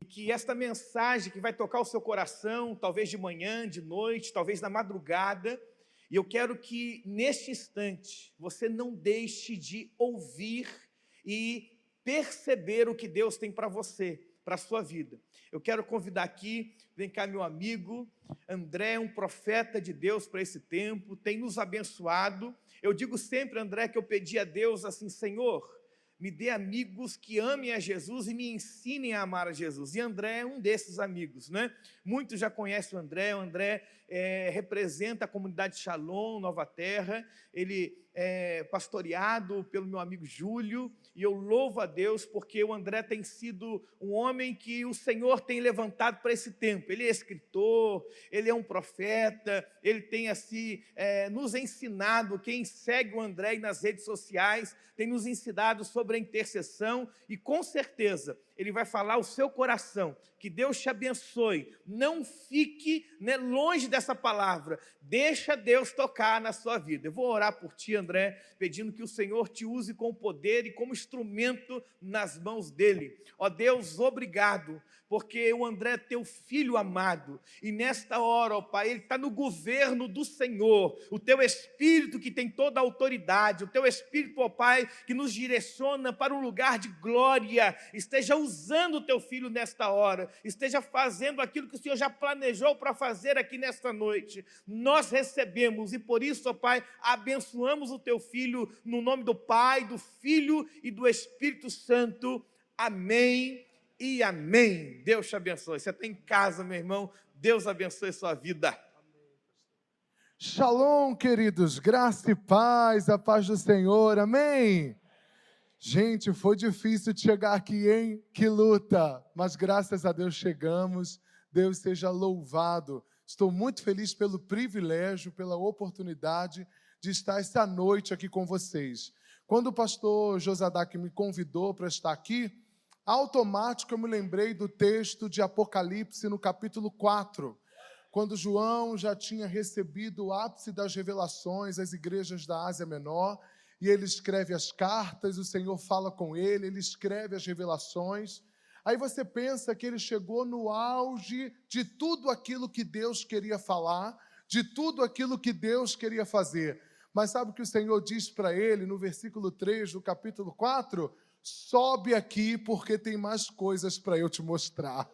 Que esta mensagem que vai tocar o seu coração, talvez de manhã, de noite, talvez na madrugada, e eu quero que neste instante você não deixe de ouvir e perceber o que Deus tem para você, para a sua vida. Eu quero convidar aqui, vem cá meu amigo, André, um profeta de Deus para esse tempo, tem nos abençoado. Eu digo sempre, André, que eu pedi a Deus assim, Senhor, me dê amigos que amem a Jesus e me ensinem a amar a Jesus. E André é um desses amigos, né? Muitos já conhecem o André representa a comunidade Shalom, Nova Terra, ele é pastoreado pelo meu amigo Júlio, e eu louvo a Deus porque o André tem sido um homem que o Senhor tem levantado para esse tempo. Ele é escritor, ele é um profeta, ele tem assim, nos ensinado, quem segue o André nas redes sociais, tem nos ensinado sobre a intercessão, e com certeza ele vai falar ao seu coração. Que Deus te abençoe. Não fique longe dessa palavra. Deixa Deus tocar na sua vida. Eu vou orar por ti, André, pedindo que o Senhor te use com poder e como instrumento nas mãos dele. Ó Deus, obrigado, porque o André é teu filho amado. E nesta hora, ó Pai, ele está no governo do Senhor. O teu Espírito que tem toda a autoridade, o teu Espírito, ó Pai, que nos direciona para um lugar de glória, esteja usando o teu filho nesta hora, esteja fazendo aquilo que o Senhor já planejou para fazer aqui nesta noite. Nós recebemos e por isso, ó Pai, abençoamos o teu filho no nome do Pai, do Filho e do Espírito Santo. Amém e amém. Deus te abençoe. Você está em casa, meu irmão. Deus abençoe a sua vida. Shalom, queridos. Graça e paz, a paz do Senhor. Amém. Gente, foi difícil de chegar aqui, hein? Que luta! Mas graças a Deus chegamos. Deus seja louvado. Estou muito feliz pelo privilégio, pela oportunidade de estar esta noite aqui com vocês. Quando o pastor Josadac me convidou para estar aqui, automático eu me lembrei do texto de Apocalipse no capítulo 4, quando João já tinha recebido o ápice das revelações às igrejas da Ásia Menor, e ele escreve as cartas, o Senhor fala com ele escreve as revelações. Aí você pensa que ele chegou no auge de tudo aquilo que Deus queria falar, de tudo aquilo que Deus queria fazer. Mas sabe o que o Senhor diz para ele no versículo 3 do capítulo 4? Sobe aqui porque tem mais coisas para eu te mostrar.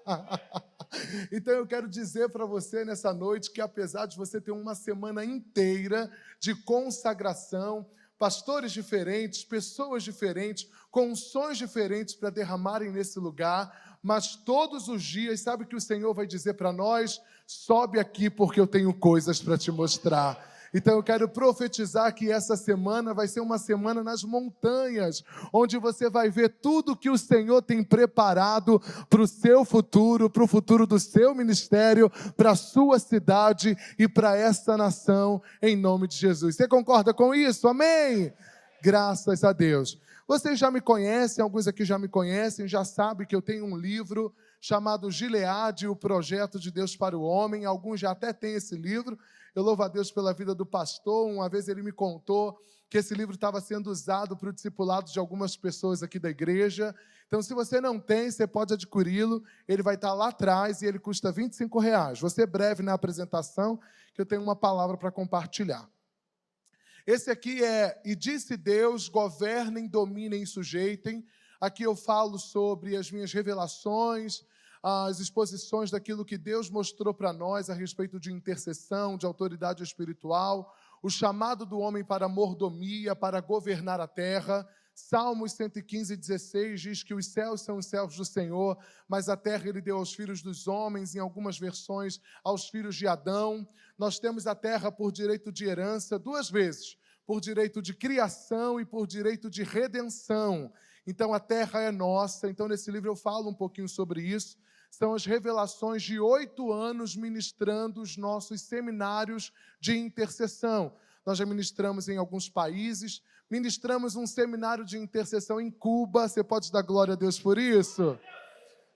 Então eu quero dizer para você nessa noite que apesar de você ter uma semana inteira de consagração, pastores diferentes, pessoas diferentes, com unções diferentes para derramarem nesse lugar, mas todos os dias, sabe o que o Senhor vai dizer para nós? Sobe aqui porque eu tenho coisas para te mostrar. Então eu quero profetizar que essa semana vai ser uma semana nas montanhas, onde você vai ver tudo que o Senhor tem preparado para o seu futuro, para o futuro do seu ministério, para a sua cidade e para essa nação, em nome de Jesus. Você concorda com isso? Amém? Graças a Deus. Vocês já me conhecem, alguns aqui já me conhecem, já sabem que eu tenho um livro chamado Gileade, o projeto de Deus para o homem. Alguns já até têm esse livro. Eu louvo a Deus pela vida do pastor. Uma vez ele me contou que esse livro estava sendo usado para o discipulado de algumas pessoas aqui da igreja. Então, se você não tem, você pode adquiri-lo. Ele vai estar lá atrás e ele custa R$25. Vou ser breve na apresentação, que eu tenho uma palavra para compartilhar. Esse aqui é: E disse Deus, governem, dominem e sujeitem. Aqui eu falo sobre as minhas revelações, as exposições daquilo que Deus mostrou para nós a respeito de intercessão, de autoridade espiritual, o chamado do homem para a mordomia, para governar a terra. Salmos 115:16 diz que os céus são os céus do Senhor, mas a terra ele deu aos filhos dos homens, em algumas versões aos filhos de Adão. Nós temos a terra por direito de herança duas vezes, por direito de criação e por direito de redenção. Então a terra é nossa. Então nesse livro eu falo um pouquinho sobre isso. São as revelações de 8 anos ministrando os nossos seminários de intercessão. Nós já ministramos em alguns países, ministramos um seminário de intercessão em Cuba. Você pode dar glória a Deus por isso?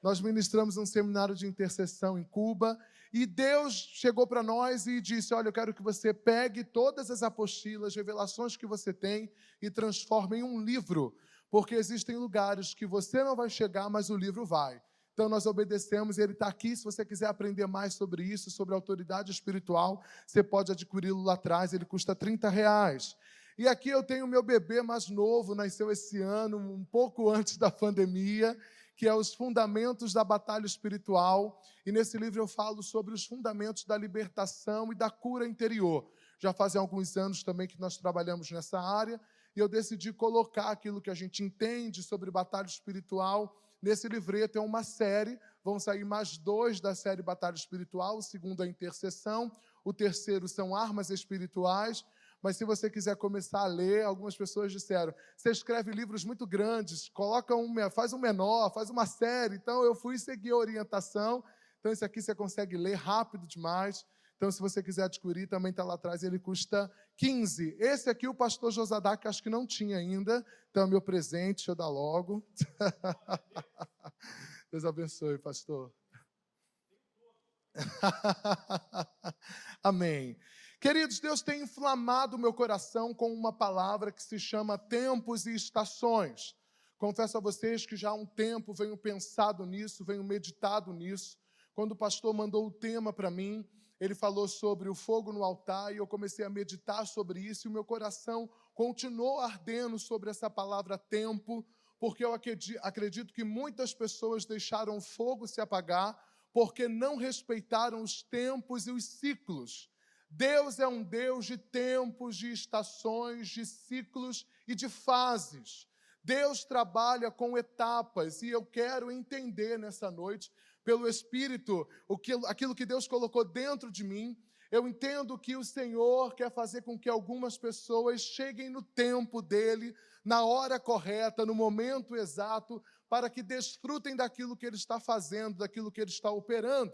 Nós ministramos um seminário de intercessão em Cuba e Deus chegou para nós e disse, olha, eu quero que você pegue todas as apostilas, revelações que você tem e transforme em um livro, porque existem lugares que você não vai chegar, mas o livro vai. Então, nós obedecemos, e ele está aqui. Se você quiser aprender mais sobre isso, sobre autoridade espiritual, você pode adquiri-lo lá atrás, ele custa R$30. E aqui eu tenho o meu bebê mais novo, nasceu esse ano, um pouco antes da pandemia, que é Os Fundamentos da Batalha Espiritual. E nesse livro eu falo sobre os fundamentos da libertação e da cura interior. Já fazem alguns anos também que nós trabalhamos nessa área, e eu decidi colocar aquilo que a gente entende sobre batalha espiritual nesse livreto. É uma série, vão sair mais 2 da série Batalha Espiritual, o segundo é Intercessão, o terceiro são Armas Espirituais. Mas se você quiser começar a ler, algumas pessoas disseram, você escreve livros muito grandes, faz um menor, faz uma série. Então, eu fui seguir a orientação. Então, esse aqui você consegue ler rápido demais. Então, se você quiser adquirir, também está lá atrás, ele custa 15. Esse aqui, o pastor Josadá, que acho que não tinha ainda. Então, é meu presente, deixa eu dar logo. Deus abençoe, pastor. Amém. Queridos, Deus tem inflamado o meu coração com uma palavra que se chama tempos e estações. Confesso a vocês que já há um tempo venho pensado nisso, venho meditado nisso. Quando o pastor mandou o tema para mim, ele falou sobre o fogo no altar e eu comecei a meditar sobre isso e o meu coração continuou ardendo sobre essa palavra tempo, porque eu acredito que muitas pessoas deixaram o fogo se apagar porque não respeitaram os tempos e os ciclos. Deus é um Deus de tempos, de estações, de ciclos e de fases. Deus trabalha com etapas e eu quero entender nessa noite, pelo Espírito, aquilo que Deus colocou dentro de mim. Eu entendo que o Senhor quer fazer com que algumas pessoas cheguem no tempo dEle, na hora correta, no momento exato, para que desfrutem daquilo que Ele está fazendo, daquilo que Ele está operando.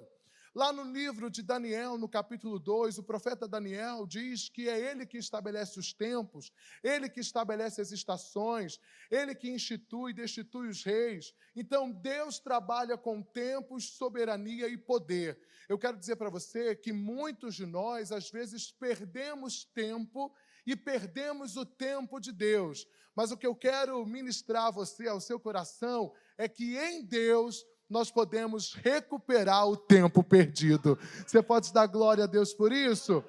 Lá no livro de Daniel, no capítulo 2, o profeta Daniel diz que é ele que estabelece os tempos, ele que estabelece as estações, ele que institui e destitui os reis. Então, Deus trabalha com tempos, soberania e poder. Eu quero dizer para você que muitos de nós, às vezes, perdemos tempo e perdemos o tempo de Deus. Mas o que eu quero ministrar a você, ao seu coração, é que em Deus nós podemos recuperar o tempo perdido. Você pode dar glória a Deus por isso?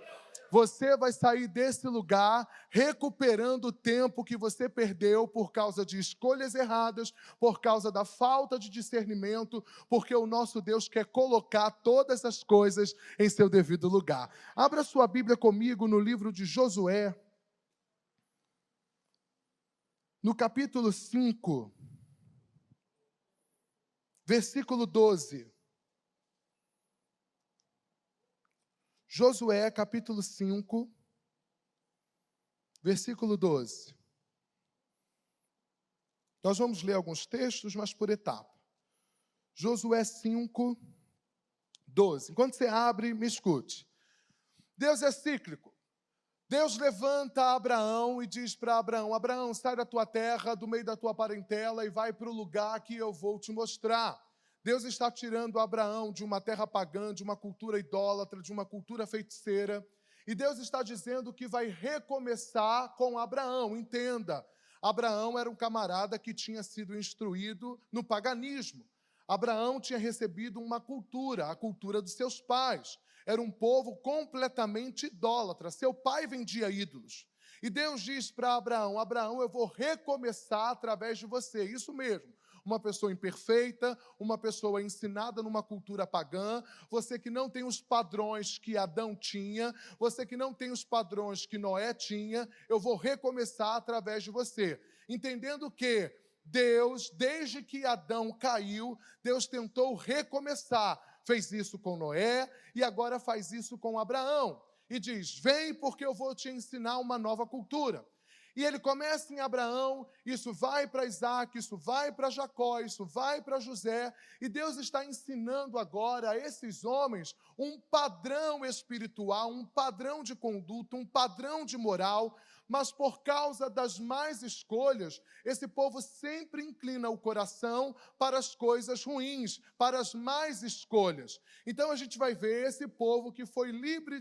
Você vai sair desse lugar recuperando o tempo que você perdeu por causa de escolhas erradas, por causa da falta de discernimento, porque o nosso Deus quer colocar todas as coisas em seu devido lugar. Abra sua Bíblia comigo no livro de Josué, no capítulo 5. Versículo 12. Josué, capítulo 5, versículo 12. Nós vamos ler alguns textos, mas por etapa. Josué 5, 12. Enquanto você abre, me escute. Deus é cíclico. Deus levanta Abraão e diz para Abraão, Abraão, sai da tua terra, do meio da tua parentela e vai para o lugar que eu vou te mostrar. Deus está tirando Abraão de uma terra pagã, de uma cultura idólatra, de uma cultura feiticeira. E Deus está dizendo que vai recomeçar com Abraão. Entenda, Abraão era um camarada que tinha sido instruído no paganismo. Abraão tinha recebido uma cultura, a cultura dos seus pais. Era um povo completamente idólatra. Seu pai vendia ídolos. E Deus diz para Abraão, Abraão, eu vou recomeçar através de você. Isso mesmo. Uma pessoa imperfeita, uma pessoa ensinada numa cultura pagã, você que não tem os padrões que Adão tinha, você que não tem os padrões que Noé tinha, eu vou recomeçar através de você. Entendendo que Deus, desde que Adão caiu, Deus tentou recomeçar. Fez isso com Noé e agora faz isso com Abraão. E diz, vem porque eu vou te ensinar uma nova cultura. E ele começa em Abraão, isso vai para Isaac, isso vai para Jacó, isso vai para José. E Deus está ensinando agora a esses homens um padrão espiritual, um padrão de conduta, um padrão de moral, mas por causa das más escolhas, esse povo sempre inclina o coração para as coisas ruins, para as más escolhas. Então a gente vai ver esse povo que foi livre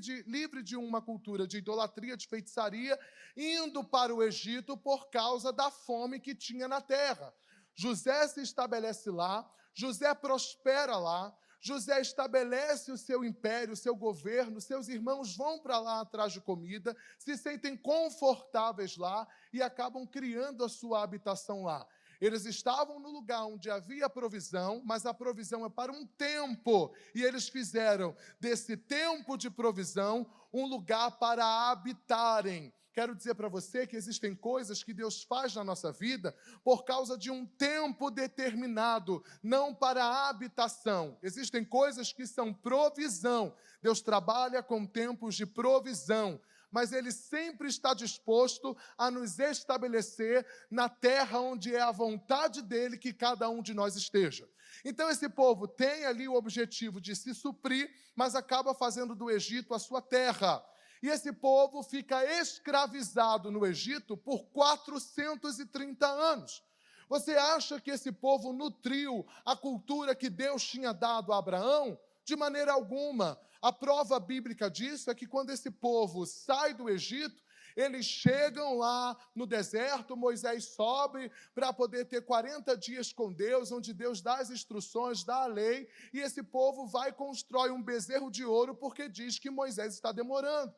de uma cultura de idolatria, de feitiçaria, indo para o Egito por causa da fome que tinha na terra. José se estabelece lá, José prospera lá, José estabelece o seu império, o seu governo, seus irmãos vão para lá atrás de comida, se sentem confortáveis lá e acabam criando a sua habitação lá. Eles estavam no lugar onde havia provisão, mas a provisão é para um tempo, e eles fizeram desse tempo de provisão um lugar para habitarem. Quero dizer para você que existem coisas que Deus faz na nossa vida por causa de um tempo determinado, não para a habitação. Existem coisas que são provisão. Deus trabalha com tempos de provisão, mas Ele sempre está disposto a nos estabelecer na terra onde é a vontade dEle que cada um de nós esteja. Então esse povo tem ali o objetivo de se suprir, mas acaba fazendo do Egito a sua terra. E esse povo fica escravizado no Egito por 430 anos. Você acha que esse povo nutriu a cultura que Deus tinha dado a Abraão? De maneira alguma. A prova bíblica disso é que quando esse povo sai do Egito, eles chegam lá no deserto, Moisés sobe para poder ter 40 dias com Deus, onde Deus dá as instruções, dá a lei, e esse povo vai e constrói um bezerro de ouro porque diz que Moisés está demorando.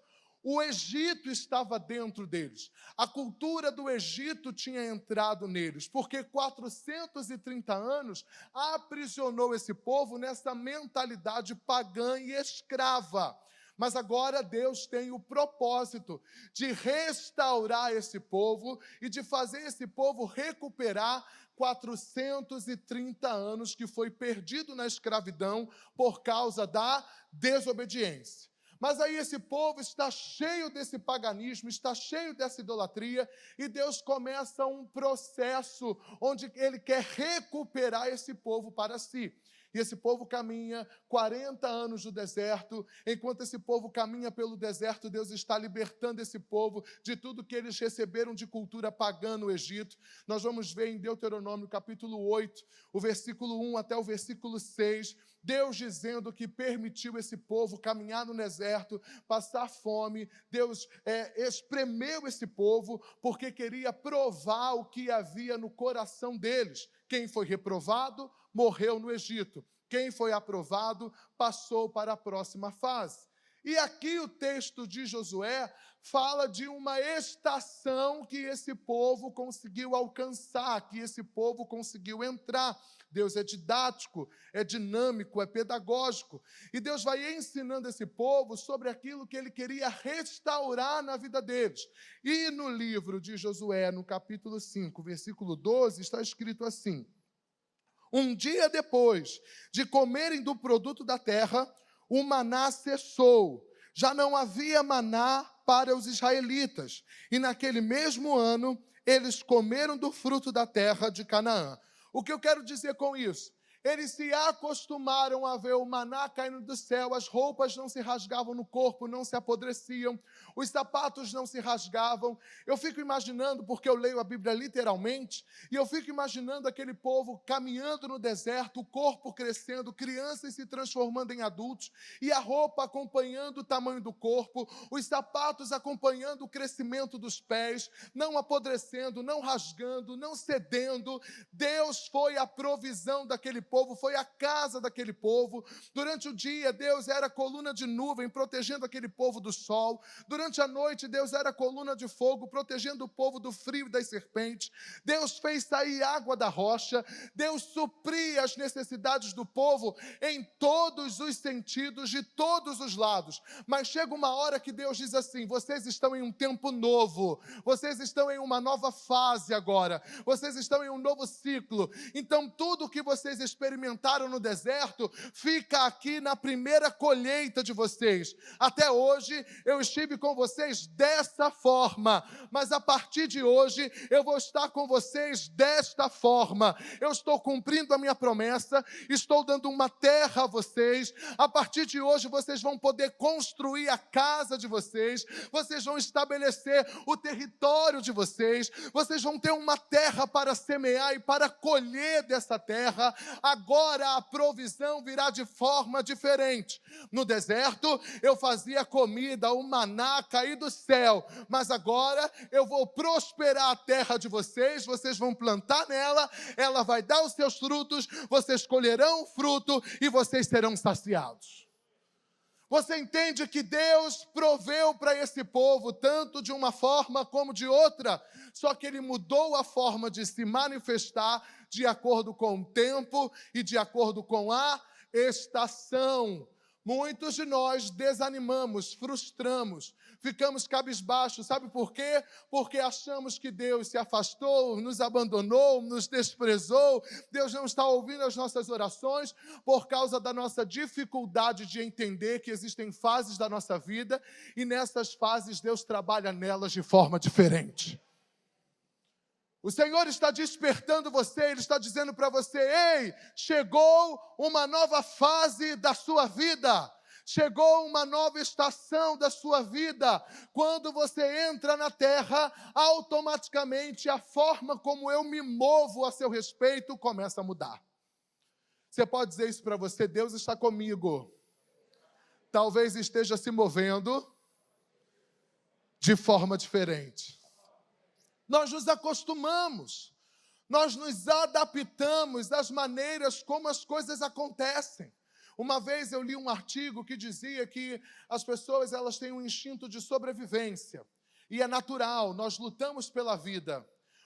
O Egito estava dentro deles. A cultura do Egito tinha entrado neles, porque 430 anos aprisionou esse povo nessa mentalidade pagã e escrava. Mas agora Deus tem o propósito de restaurar esse povo e de fazer esse povo recuperar 430 anos que foi perdido na escravidão por causa da desobediência. Mas aí esse povo está cheio desse paganismo, está cheio dessa idolatria, e Deus começa um processo onde Ele quer recuperar esse povo para si. E esse povo caminha 40 anos no deserto. Enquanto esse povo caminha pelo deserto, Deus está libertando esse povo de tudo que eles receberam de cultura pagã no Egito. Nós vamos ver em Deuteronômio capítulo 8, o versículo 1 até o versículo 6, Deus dizendo que permitiu esse povo caminhar no deserto, passar fome. Deus espremeu esse povo porque queria provar o que havia no coração deles. Quem foi reprovado, morreu no Egito. Quem foi aprovado, passou para a próxima fase. E aqui o texto de Josué fala de uma estação que esse povo conseguiu alcançar, que esse povo conseguiu entrar. Deus é didático, é dinâmico, é pedagógico. E Deus vai ensinando esse povo sobre aquilo que Ele queria restaurar na vida deles. E no livro de Josué, no capítulo 5, versículo 12, está escrito assim: um dia depois de comerem do produto da terra, o maná cessou. Já não havia maná para os israelitas. E naquele mesmo ano, eles comeram do fruto da terra de Canaã. O que eu quero dizer com isso? Eles se acostumaram a ver o maná caindo do céu, as roupas não se rasgavam no corpo, não se apodreciam, os sapatos não se rasgavam. Eu fico imaginando, porque eu leio a Bíblia literalmente, e eu fico imaginando aquele povo caminhando no deserto, o corpo crescendo, crianças se transformando em adultos, e a roupa acompanhando o tamanho do corpo, os sapatos acompanhando o crescimento dos pés, não apodrecendo, não rasgando, não cedendo. Deus foi a provisão daquele povo, foi a casa daquele povo. Durante o dia, Deus era coluna de nuvem, protegendo aquele povo do sol. Durante a noite, Deus era coluna de fogo, protegendo o povo do frio e das serpentes. Deus fez sair água da rocha. Deus supria as necessidades do povo em todos os sentidos, de todos os lados. Mas chega uma hora que Deus diz assim: vocês estão em um tempo novo, vocês estão em uma nova fase agora, vocês estão em um novo ciclo. Então tudo que vocês experimentaram experimentaram no deserto, fica aqui na primeira colheita de vocês. Até hoje eu estive com vocês dessa forma, mas a partir de hoje eu vou estar com vocês desta forma. Eu estou cumprindo a minha promessa, estou dando uma terra a vocês. A partir de hoje vocês vão poder construir a casa de vocês, vocês vão estabelecer o território de vocês, vocês vão ter uma terra para semear e para colher dessa terra. Agora a provisão virá de forma diferente. No deserto eu fazia comida, o maná cair do céu, mas agora eu vou prosperar a terra de vocês, vocês vão plantar nela, ela vai dar os seus frutos, vocês colherão o fruto e vocês serão saciados. Você entende que Deus proveu para esse povo, tanto de uma forma como de outra, só que Ele mudou a forma de se manifestar de acordo com o tempo e de acordo com a estação. Muitos de nós desanimamos, frustramos, ficamos cabisbaixos. Sabe por quê? Porque achamos que Deus se afastou, nos abandonou, nos desprezou. Deus não está ouvindo as nossas orações por causa da nossa dificuldade de entender que existem fases da nossa vida e nessas fases Deus trabalha nelas de forma diferente. O Senhor está despertando você, Ele está dizendo para você: ei, chegou uma nova fase da sua vida, chegou uma nova estação da sua vida. Quando você entra na terra, automaticamente a forma como eu me movo a seu respeito começa a mudar. Você pode dizer isso para você: Deus está comigo. Talvez esteja se movendo de forma diferente. Nós nos acostumamos, nós nos adaptamos às maneiras como as coisas acontecem. Uma vez eu li um artigo que dizia que as pessoas elas têm um instinto de sobrevivência. E é natural, nós lutamos pela vida.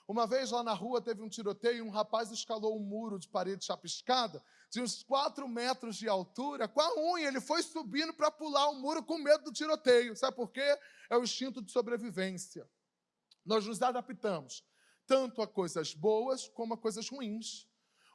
Uma vez lá na rua teve um tiroteio e um rapaz escalou um muro de parede chapiscada de uns 4 metros de altura. Com a unha, ele foi subindo para pular o muro com medo do tiroteio. Sabe por quê? É o instinto de sobrevivência. Nós nos adaptamos tanto a coisas boas como a coisas ruins.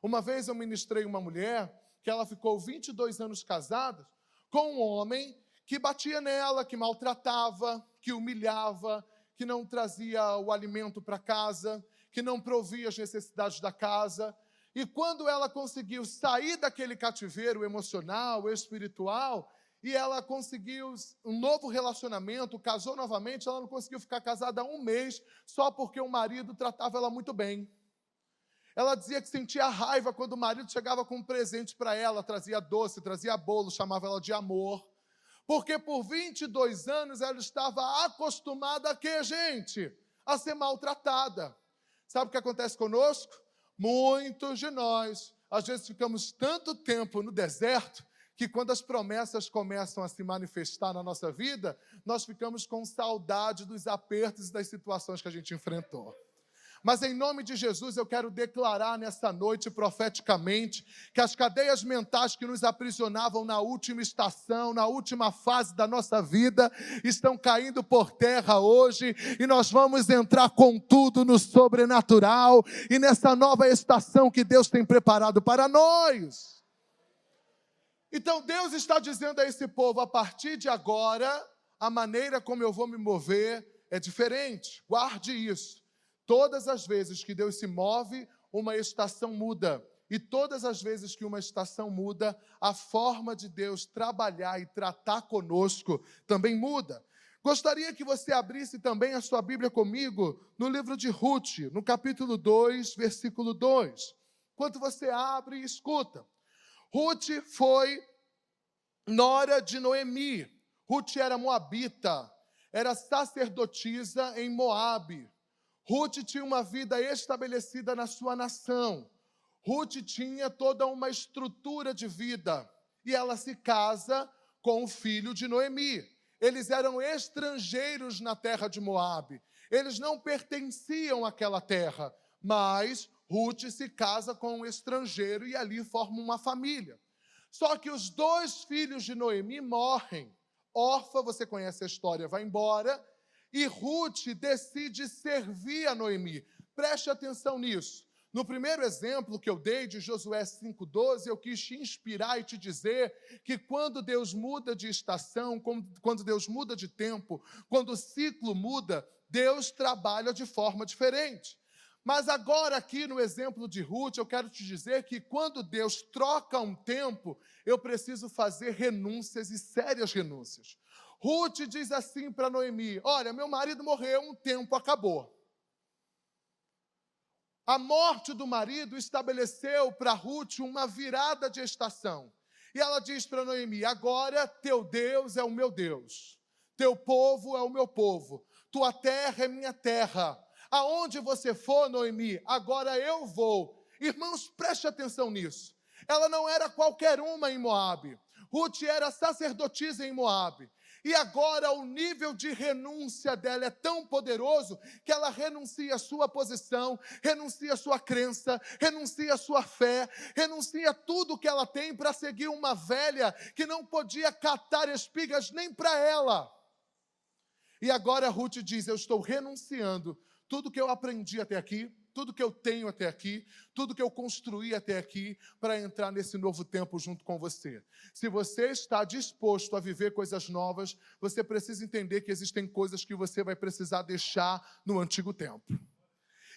Uma vez eu ministrei uma mulher que ela ficou 22 anos casada com um homem que batia nela, que maltratava, que humilhava, que não trazia o alimento para casa, que não provia as necessidades da casa. E quando ela conseguiu sair daquele cativeiro emocional, espiritual, e ela conseguiu um novo relacionamento, casou novamente, ela não conseguiu ficar casada há 1 mês, só porque o marido tratava ela muito bem. Ela dizia que sentia raiva quando o marido chegava com um presente para ela, trazia doce, trazia bolo, chamava ela de amor. Porque por 22 anos ela estava acostumada a quê, gente? A ser maltratada. Sabe o que acontece conosco? Muitos de nós, às vezes ficamos tanto tempo no deserto, que quando as promessas começam a se manifestar na nossa vida, nós ficamos com saudade dos apertos e das situações que a gente enfrentou. Mas em nome de Jesus eu quero declarar nessa noite profeticamente que as cadeias mentais que nos aprisionavam na última estação, na última fase da nossa vida, estão caindo por terra hoje e nós vamos entrar com tudo no sobrenatural e nessa nova estação que Deus tem preparado para nós. Então Deus está dizendo a esse povo: a partir de agora, a maneira como eu vou me mover é diferente. Guarde isso. Todas as vezes que Deus se move, uma estação muda. E todas as vezes que uma estação muda, a forma de Deus trabalhar e tratar conosco também muda. Gostaria que você abrisse também a sua Bíblia comigo no livro de Ruth, no capítulo 2, versículo 2. Enquanto você abre, escuta. Ruth foi nora de Noemi. Ruth era moabita, era sacerdotisa em Moabe. Ruth tinha uma vida estabelecida na sua nação. Ruth tinha toda uma estrutura de vida. E ela se casa com o filho de Noemi. Eles eram estrangeiros na terra de Moabe. Eles não pertenciam àquela terra, mas Ruth se casa com um estrangeiro e ali forma uma família. Só que os 2 filhos de Noemi morrem. Orfa, você conhece a história, vai embora. E Ruth decide servir a Noemi. Preste atenção nisso. No primeiro exemplo que eu dei de Josué 5,12, eu quis te inspirar e te dizer que quando Deus muda de estação, quando Deus muda de tempo, quando o ciclo muda, Deus trabalha de forma diferente. Mas agora aqui no exemplo de Ruth, eu quero te dizer que quando Deus troca um tempo, eu preciso fazer renúncias e sérias renúncias. Ruth diz assim para Noemi: olha, meu marido morreu, um tempo acabou. A morte do marido estabeleceu para Ruth uma virada de estação. E ela diz para Noemi: agora teu Deus é o meu Deus, teu povo é o meu povo, tua terra é minha terra. Aonde você for, Noemi, agora eu vou. Irmãos, preste atenção nisso. Ela não era qualquer uma em Moabe. Ruth era sacerdotisa em Moabe. E agora o nível de renúncia dela é tão poderoso que ela renuncia a sua posição, renuncia a sua crença, renuncia a sua fé, renuncia tudo que ela tem para seguir uma velha que não podia catar espigas nem para ela. E agora Ruth diz: eu estou renunciando tudo que eu aprendi até aqui, tudo que eu tenho até aqui, tudo que eu construí até aqui, para entrar nesse novo tempo junto com você. Se você está disposto a viver coisas novas, você precisa entender que existem coisas que você vai precisar deixar no antigo tempo.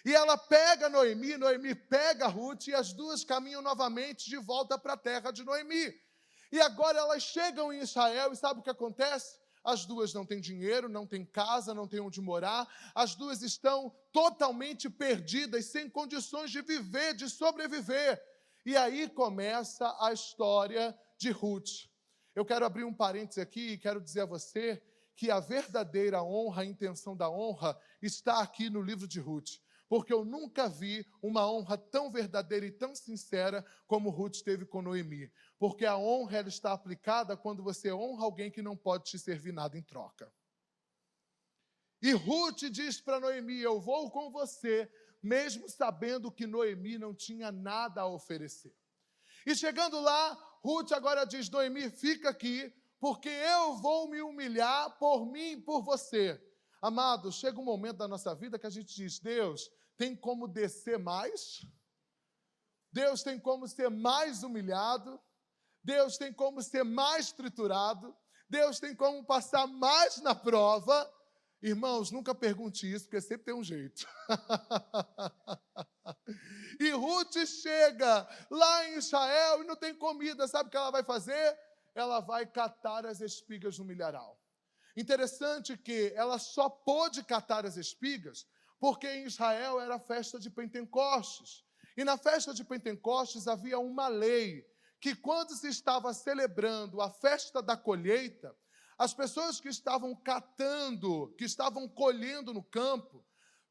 E ela pega Noemi, Noemi pega Ruth, e as duas caminham novamente de volta para a terra de Noemi. E agora elas chegam em Israel, e sabe o que acontece? As duas não têm dinheiro, não têm casa, não têm onde morar. As duas estão totalmente perdidas, sem condições de viver, de sobreviver. E aí começa a história de Ruth. Eu quero abrir um parênteses aqui e quero dizer a você que a verdadeira honra, a intenção da honra, está aqui no livro de Ruth. Porque eu nunca vi uma honra tão verdadeira e tão sincera como Ruth teve com Noemi. Porque a honra ela está aplicada quando você honra alguém que não pode te servir nada em troca. E Ruth diz para Noemi: eu vou com você, mesmo sabendo que Noemi não tinha nada a oferecer. E chegando lá, Ruth agora diz: Noemi, fica aqui, porque eu vou me humilhar por mim e por você. Amados, chega um momento da nossa vida que a gente diz: Deus, tem como descer mais? Deus tem como ser mais humilhado? Deus tem como ser mais triturado? Deus tem como passar mais na prova? Irmãos, nunca pergunte isso, porque sempre tem um jeito. E Ruth chega lá em Israel e não tem comida. Sabe o que ela vai fazer? Ela vai catar as espigas no milharal. Interessante que ela só pôde catar as espigas porque em Israel era a festa de Pentecostes. E na festa de Pentecostes havia uma lei que quando se estava celebrando a festa da colheita, as pessoas que estavam catando, que estavam colhendo no campo,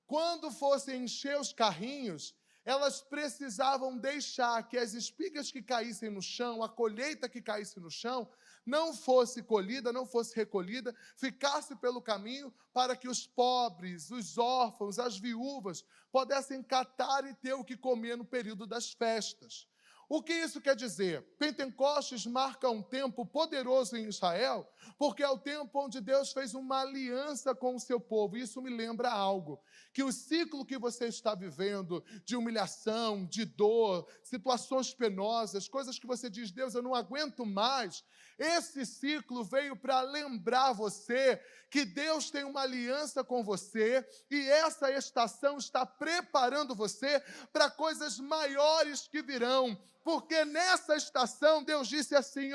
quando fossem encher os carrinhos, elas precisavam deixar que as espigas que caíssem no chão, a colheita que caísse no chão, não fosse colhida, não fosse recolhida, ficasse pelo caminho para que os pobres, os órfãos, as viúvas pudessem catar e ter o que comer no período das festas. O que isso quer dizer? Pentecostes marca um tempo poderoso em Israel, porque é o tempo onde Deus fez uma aliança com o seu povo. Isso me lembra algo, que o ciclo que você está vivendo, de humilhação, de dor, situações penosas, coisas que você diz: Deus, eu não aguento mais. Esse ciclo veio para lembrar você que Deus tem uma aliança com você e essa estação está preparando você para coisas maiores que virão. Porque nessa estação Deus disse assim,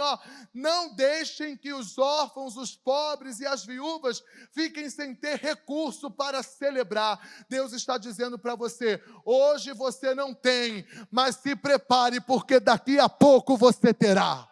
não deixem que os órfãos, os pobres e as viúvas fiquem sem ter recurso para celebrar. Deus está dizendo para você: hoje você não tem, mas se prepare, porque daqui a pouco você terá.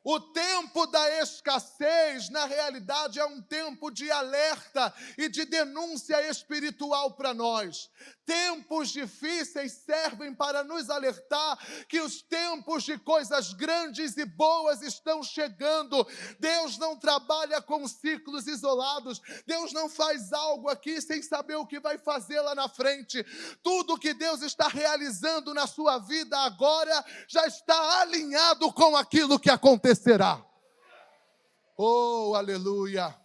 O tempo da escassez, na realidade, é um tempo de alerta e de denúncia espiritual para nós. Tempos difíceis servem para nos alertar que os tempos de coisas grandes e boas estão chegando. Deus não trabalha com ciclos isolados. Deus não faz algo aqui sem saber o que vai fazer lá na frente. Tudo que Deus está realizando na sua vida agora já está alinhado com aquilo que aconteceu. Será. Oh, aleluia.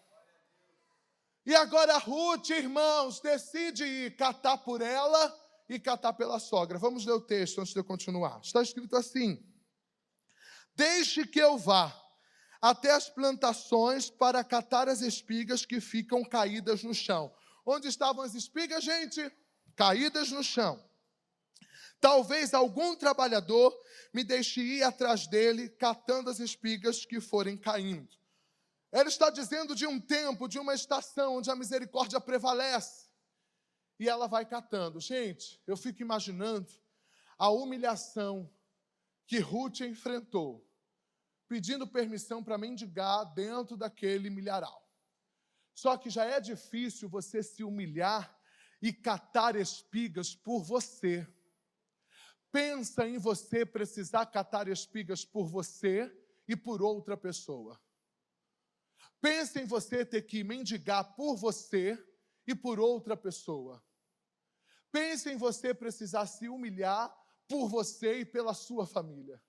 E agora Ruth, irmãos, decide ir catar por ela e catar pela sogra. Vamos ler o texto antes de eu continuar. Está escrito assim: deixe que eu vá até as plantações para catar as espigas que ficam caídas no chão. Onde estavam as espigas, gente? Caídas no chão. Talvez algum trabalhador me deixe ir atrás dele, catando as espigas que forem caindo. Ele está dizendo de um tempo, de uma estação onde a misericórdia prevalece. E ela vai catando. Gente, eu fico imaginando a humilhação que Ruth enfrentou, pedindo permissão para mendigar dentro daquele milharal. Só que já é difícil você se humilhar e catar espigas por você. Pensa em você precisar catar espigas por você e por outra pessoa. Pensa em você ter que mendigar por você e por outra pessoa. Pensa em você precisar se humilhar por você e pela sua família.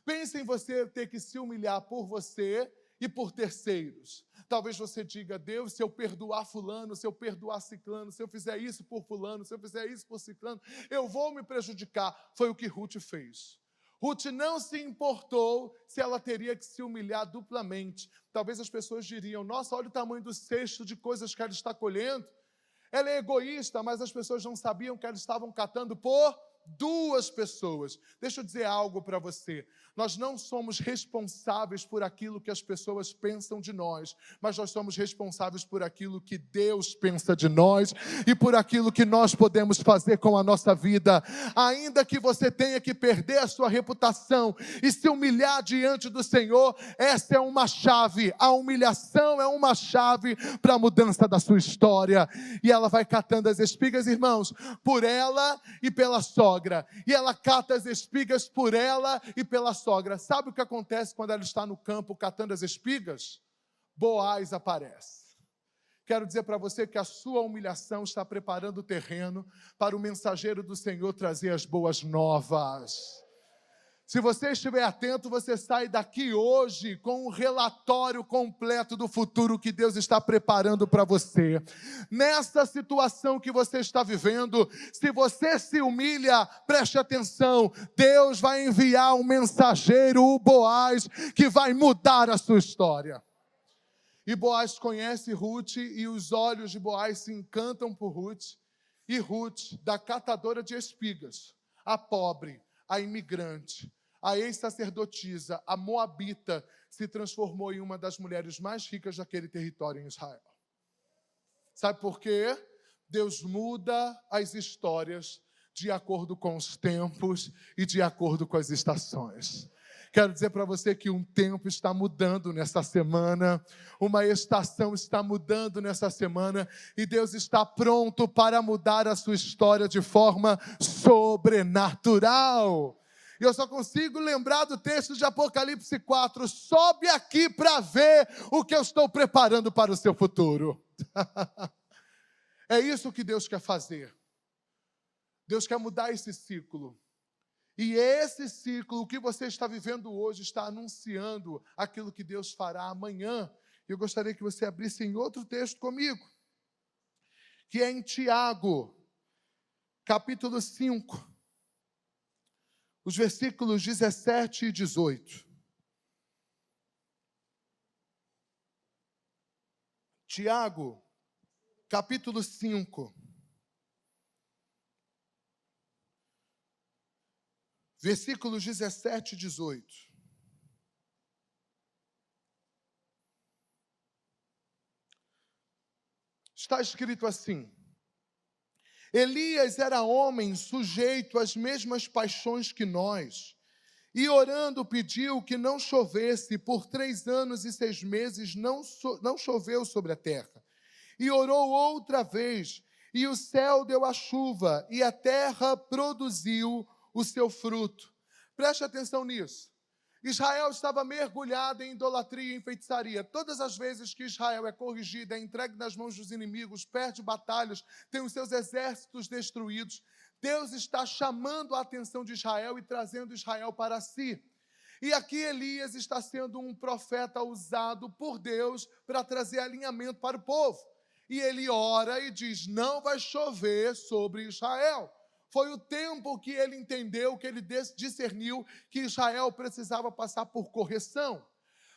Pensa em você ter que se humilhar por você e por terceiros. Talvez você diga: Deus, se eu perdoar fulano, se eu perdoar ciclano, se eu fizer isso por fulano, se eu fizer isso por ciclano, eu vou me prejudicar. Foi o que Ruth fez. Ruth não se importou se ela teria que se humilhar duplamente. Talvez as pessoas diriam: nossa, olha o tamanho do cesto de coisas que ela está colhendo. Ela é egoísta, mas as pessoas não sabiam que elas estavam catando por duas pessoas. Deixa eu dizer algo para você. Nós não somos responsáveis por aquilo que as pessoas pensam de nós, mas nós somos responsáveis por aquilo que Deus pensa de nós e por aquilo que nós podemos fazer com a nossa vida. Ainda que você tenha que perder a sua reputação e se humilhar diante do Senhor, essa é uma chave. A humilhação é uma chave para a mudança da sua história. E ela vai catando as espigas, irmãos, por ela e pela sogra. E ela cata as espigas por ela e pela sogra. Sabe o que acontece quando ela está no campo catando as espigas? Boaz aparece. Quero dizer para você que a sua humilhação está preparando o terreno para o mensageiro do Senhor trazer as boas novas. Se você estiver atento, você sai daqui hoje com um relatório completo do futuro que Deus está preparando para você. Nessa situação que você está vivendo, se você se humilha, preste atenção, Deus vai enviar um mensageiro, o Boaz, que vai mudar a sua história. E Boaz conhece Ruth e os olhos de Boaz se encantam por Ruth. E Ruth, da catadora de espigas, a pobre, a imigrante, a ex-sacerdotisa, a moabita, se transformou em uma das mulheres mais ricas daquele território em Israel. Sabe por quê? Deus muda as histórias de acordo com os tempos e de acordo com as estações. Quero dizer para você que um tempo está mudando nessa semana, uma estação está mudando nessa semana, e Deus está pronto para mudar a sua história de forma sobrenatural. E eu só consigo lembrar do texto de Apocalipse 4. Sobe aqui para ver o que eu estou preparando para o seu futuro. É isso que Deus quer fazer. Deus quer mudar esse ciclo. E esse ciclo, o que você está vivendo hoje, está anunciando aquilo que Deus fará amanhã. Eu gostaria que você abrisse em outro texto comigo, que é em Tiago, capítulo 5. Os versículos 17 e 18. Tiago, capítulo 5. Versículos 17 e 18. Está escrito assim: Elias era homem sujeito às mesmas paixões que nós, e orando pediu que não chovesse, por 3 anos e 6 meses não choveu sobre a terra. E orou outra vez, e o céu deu a chuva, e a terra produziu o seu fruto. Preste atenção nisso. Israel estava mergulhado em idolatria e em feitiçaria. Todas as vezes que Israel é corrigido, é entregue nas mãos dos inimigos, perde batalhas, tem os seus exércitos destruídos, Deus está chamando a atenção de Israel e trazendo Israel para si. E aqui Elias está sendo um profeta usado por Deus para trazer alinhamento para o povo. E ele ora e diz: não vai chover sobre Israel. Foi o tempo que ele entendeu, que ele discerniu que Israel precisava passar por correção.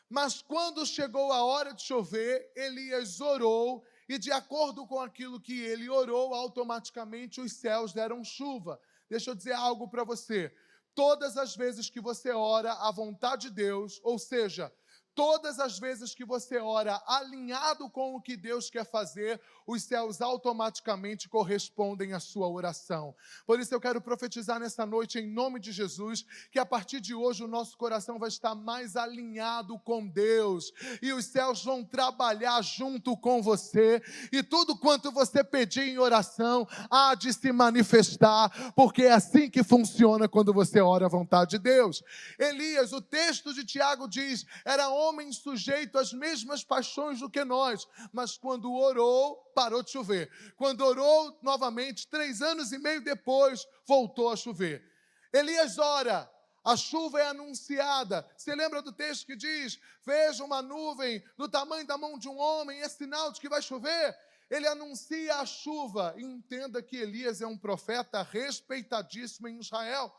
Mas quando chegou a hora de chover, Elias orou, e de acordo com aquilo que ele orou, automaticamente os céus deram chuva. Deixa eu dizer algo para você. Todas as vezes que você ora à vontade de Deus, ou seja, todas as vezes que você ora alinhado com o que Deus quer fazer, os céus automaticamente correspondem à sua oração. Por isso eu quero profetizar nessa noite, em nome de Jesus, que a partir de hoje o nosso coração vai estar mais alinhado com Deus, e os céus vão trabalhar junto com você, e tudo quanto você pedir em oração há de se manifestar, porque é assim que funciona quando você ora à vontade de Deus. Elias, o texto de Tiago diz, era homem sujeito às mesmas paixões do que nós, mas quando orou, parou de chover. Quando orou novamente, 3 anos e meio depois, voltou a chover. Elias ora, a chuva é anunciada. Você lembra do texto que diz, veja uma nuvem do tamanho da mão de um homem, é sinal de que vai chover? Ele anuncia a chuva. E entenda que Elias é um profeta respeitadíssimo em Israel.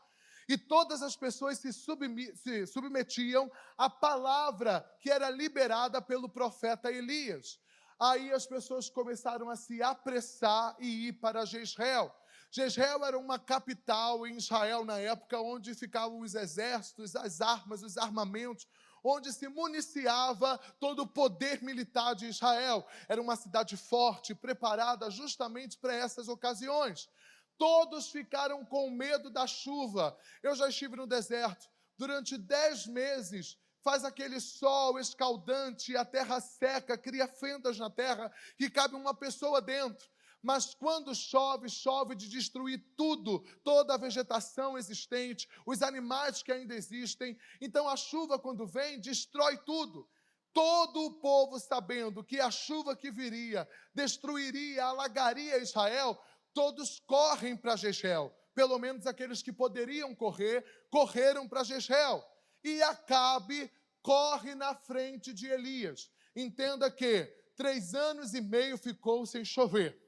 E todas as pessoas se submetiam à palavra que era liberada pelo profeta Elias. Aí as pessoas começaram a se apressar e ir para Jezreel. Jezreel era uma capital em Israel na época, onde ficavam os exércitos, as armas, os armamentos, onde se municiava todo o poder militar de Israel. Era uma cidade forte, preparada justamente para essas ocasiões. Todos ficaram com medo da chuva. Eu já estive no deserto. Durante 10 meses, faz aquele sol escaldante, a terra seca, cria fendas na terra, que cabe uma pessoa dentro. Mas quando chove, chove de destruir tudo, toda a vegetação existente, os animais que ainda existem. Então a chuva, quando vem, destrói tudo. Todo o povo, sabendo que a chuva que viria destruiria, alagaria Israel, todos correm para Jezreel. Pelo menos aqueles que poderiam correr, correram para Jezreel. E Acabe corre na frente de Elias. Entenda que 3 anos e meio ficou sem chover.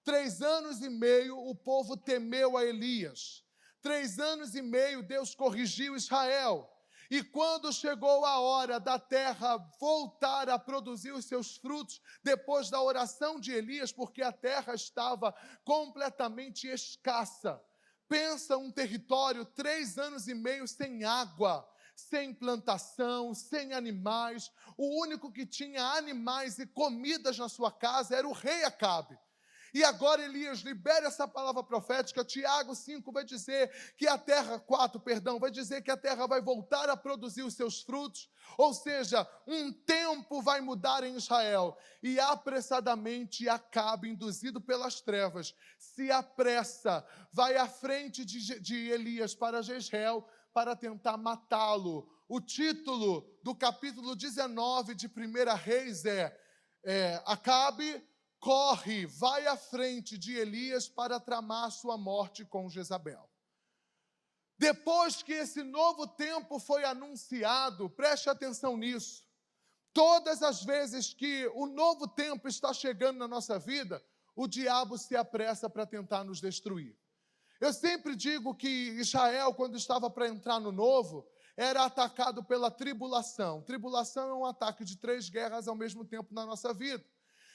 3 anos e meio o povo temeu a Elias. 3 anos e meio Deus corrigiu Israel. E quando chegou a hora da terra voltar a produzir os seus frutos, depois da oração de Elias, porque a terra estava completamente escassa. Pensa um território 3 anos e meio sem água, sem plantação, sem animais. O único que tinha animais e comidas na sua casa era o rei Acabe. E agora Elias libera essa palavra profética. Tiago 5 vai dizer que a terra, 4, vai dizer que a terra vai voltar a produzir os seus frutos. Ou seja, um tempo vai mudar em Israel. E apressadamente Acabe, induzido pelas trevas, se apressa, vai à frente de Elias para Jezreel para tentar matá-lo. O título do capítulo 19 de 1 Reis é Acabe corre, vai à frente de Elias para tramar sua morte com Jezabel. Depois que esse novo tempo foi anunciado, preste atenção nisso. Todas as vezes que o novo tempo está chegando na nossa vida, o diabo se apressa para tentar nos destruir. Eu sempre digo que Israel, quando estava para entrar no novo, era atacado pela tribulação. Tribulação é um ataque de 3 guerras ao mesmo tempo na nossa vida.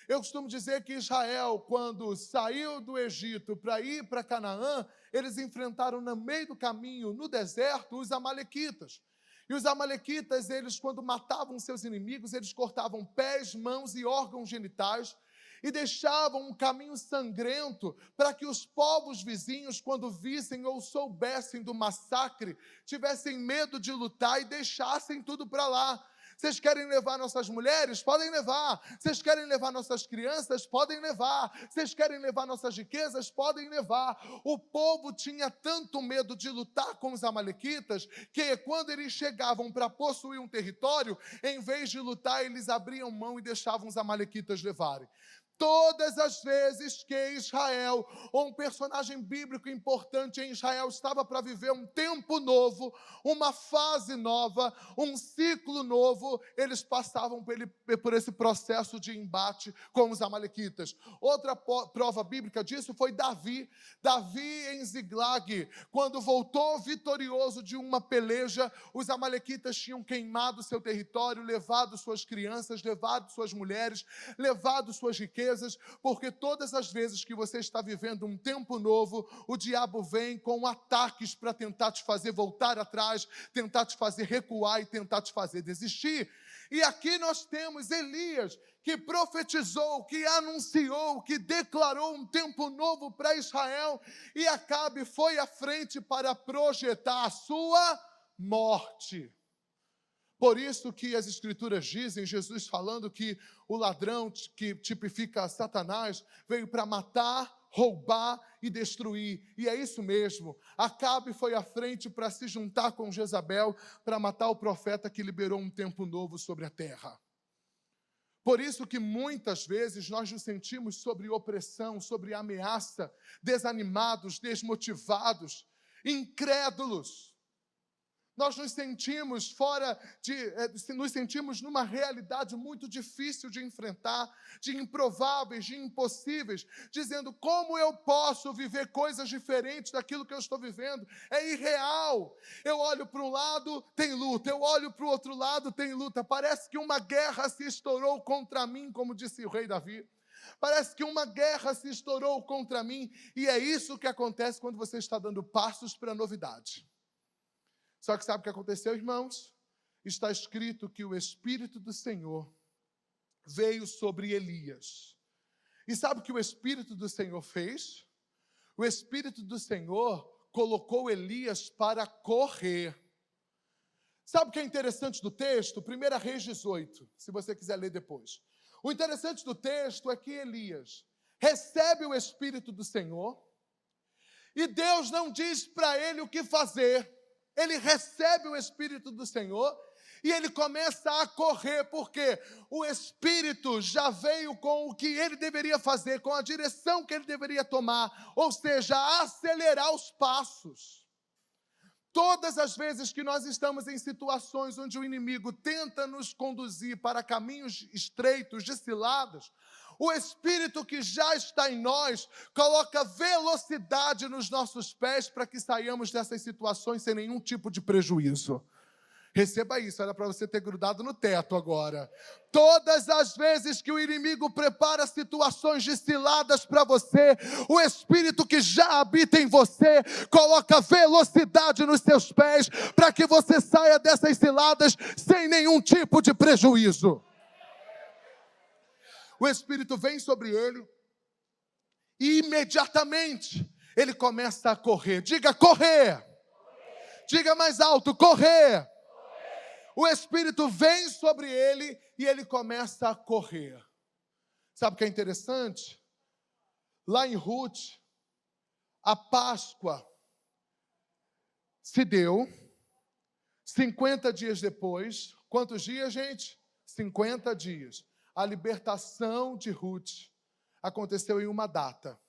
Eu costumo dizer que Israel, quando saiu do Egito para ir para Canaã, eles enfrentaram no meio do caminho, no deserto, os amalequitas. E os amalequitas, eles quando matavam seus inimigos, eles cortavam pés, mãos e órgãos genitais e deixavam um caminho sangrento para que os povos vizinhos, quando vissem ou soubessem do massacre, tivessem medo de lutar e deixassem tudo para lá. Vocês querem levar nossas mulheres? Podem levar. Vocês querem levar nossas crianças? Podem levar. Vocês querem levar nossas riquezas? Podem levar. O povo tinha tanto medo de lutar com os amalequitas, que quando eles chegavam para possuir um território, em vez de lutar, eles abriam mão e deixavam os amalequitas levarem. Todas as vezes que Israel, ou um personagem bíblico importante em Israel, estava para viver um tempo novo, uma fase nova, um ciclo novo, eles passavam por esse processo de embate com os amalequitas. Outra prova bíblica disso foi Davi. Davi em Ziglag, quando voltou vitorioso de uma peleja, os amalequitas tinham queimado seu território, levado suas crianças, levado suas mulheres, levado suas riquezas, porque todas as vezes que você está vivendo um tempo novo, o diabo vem com ataques para tentar te fazer voltar atrás, tentar te fazer recuar e tentar te fazer desistir. E aqui nós temos Elias, que profetizou, que anunciou, que declarou um tempo novo para Israel, e Acabe foi à frente para projetar a sua morte. Por isso que as Escrituras dizem, Jesus falando que o ladrão, que tipifica Satanás, veio para matar, roubar e destruir. E é isso mesmo. Acabe foi à frente para se juntar com Jezabel, para matar o profeta que liberou um tempo novo sobre a terra. Por isso que muitas vezes nós nos sentimos sob opressão, sobre ameaça, desanimados, desmotivados, incrédulos. Nós nos sentimos nos sentimos numa realidade muito difícil de enfrentar, de improváveis, de impossíveis, dizendo: como eu posso viver coisas diferentes daquilo que eu estou vivendo? É irreal. Eu olho para um lado, tem luta, eu olho para o outro lado, tem luta. Parece que uma guerra se estourou contra mim, como disse o rei Davi. Parece que uma guerra se estourou contra mim, e é isso que acontece quando você está dando passos para a novidade. Só que sabe o que aconteceu, irmãos? Está escrito que o Espírito do Senhor veio sobre Elias. E sabe o que o Espírito do Senhor fez? O Espírito do Senhor colocou Elias para correr. Sabe o que é interessante do texto? 1 Reis 18, se você quiser ler depois. O interessante do texto é que Elias recebe o Espírito do Senhor e Deus não diz para ele o que fazer. Ele recebe o Espírito do Senhor e ele começa a correr, porque o Espírito já veio com o que ele deveria fazer, com a direção que ele deveria tomar, ou seja, acelerar os passos. Todas as vezes que nós estamos em situações onde o inimigo tenta nos conduzir para caminhos estreitos, de ciladas, o Espírito que já está em nós coloca velocidade nos nossos pés para que saiamos dessas situações sem nenhum tipo de prejuízo. Receba isso, era para você ter grudado no teto agora. Todas as vezes que o inimigo prepara situações de ciladas para você, o Espírito que já habita em você coloca velocidade nos seus pés para que você saia dessas ciladas sem nenhum tipo de prejuízo. O Espírito vem sobre ele e imediatamente ele começa a correr. Diga correr. Diga mais alto, correr. O Espírito vem sobre ele e ele começa a correr. Sabe o que é interessante? Lá em Ruth, a Páscoa se deu 50 dias depois. Quantos dias, gente? 50 dias. A libertação de Ruth aconteceu em uma data,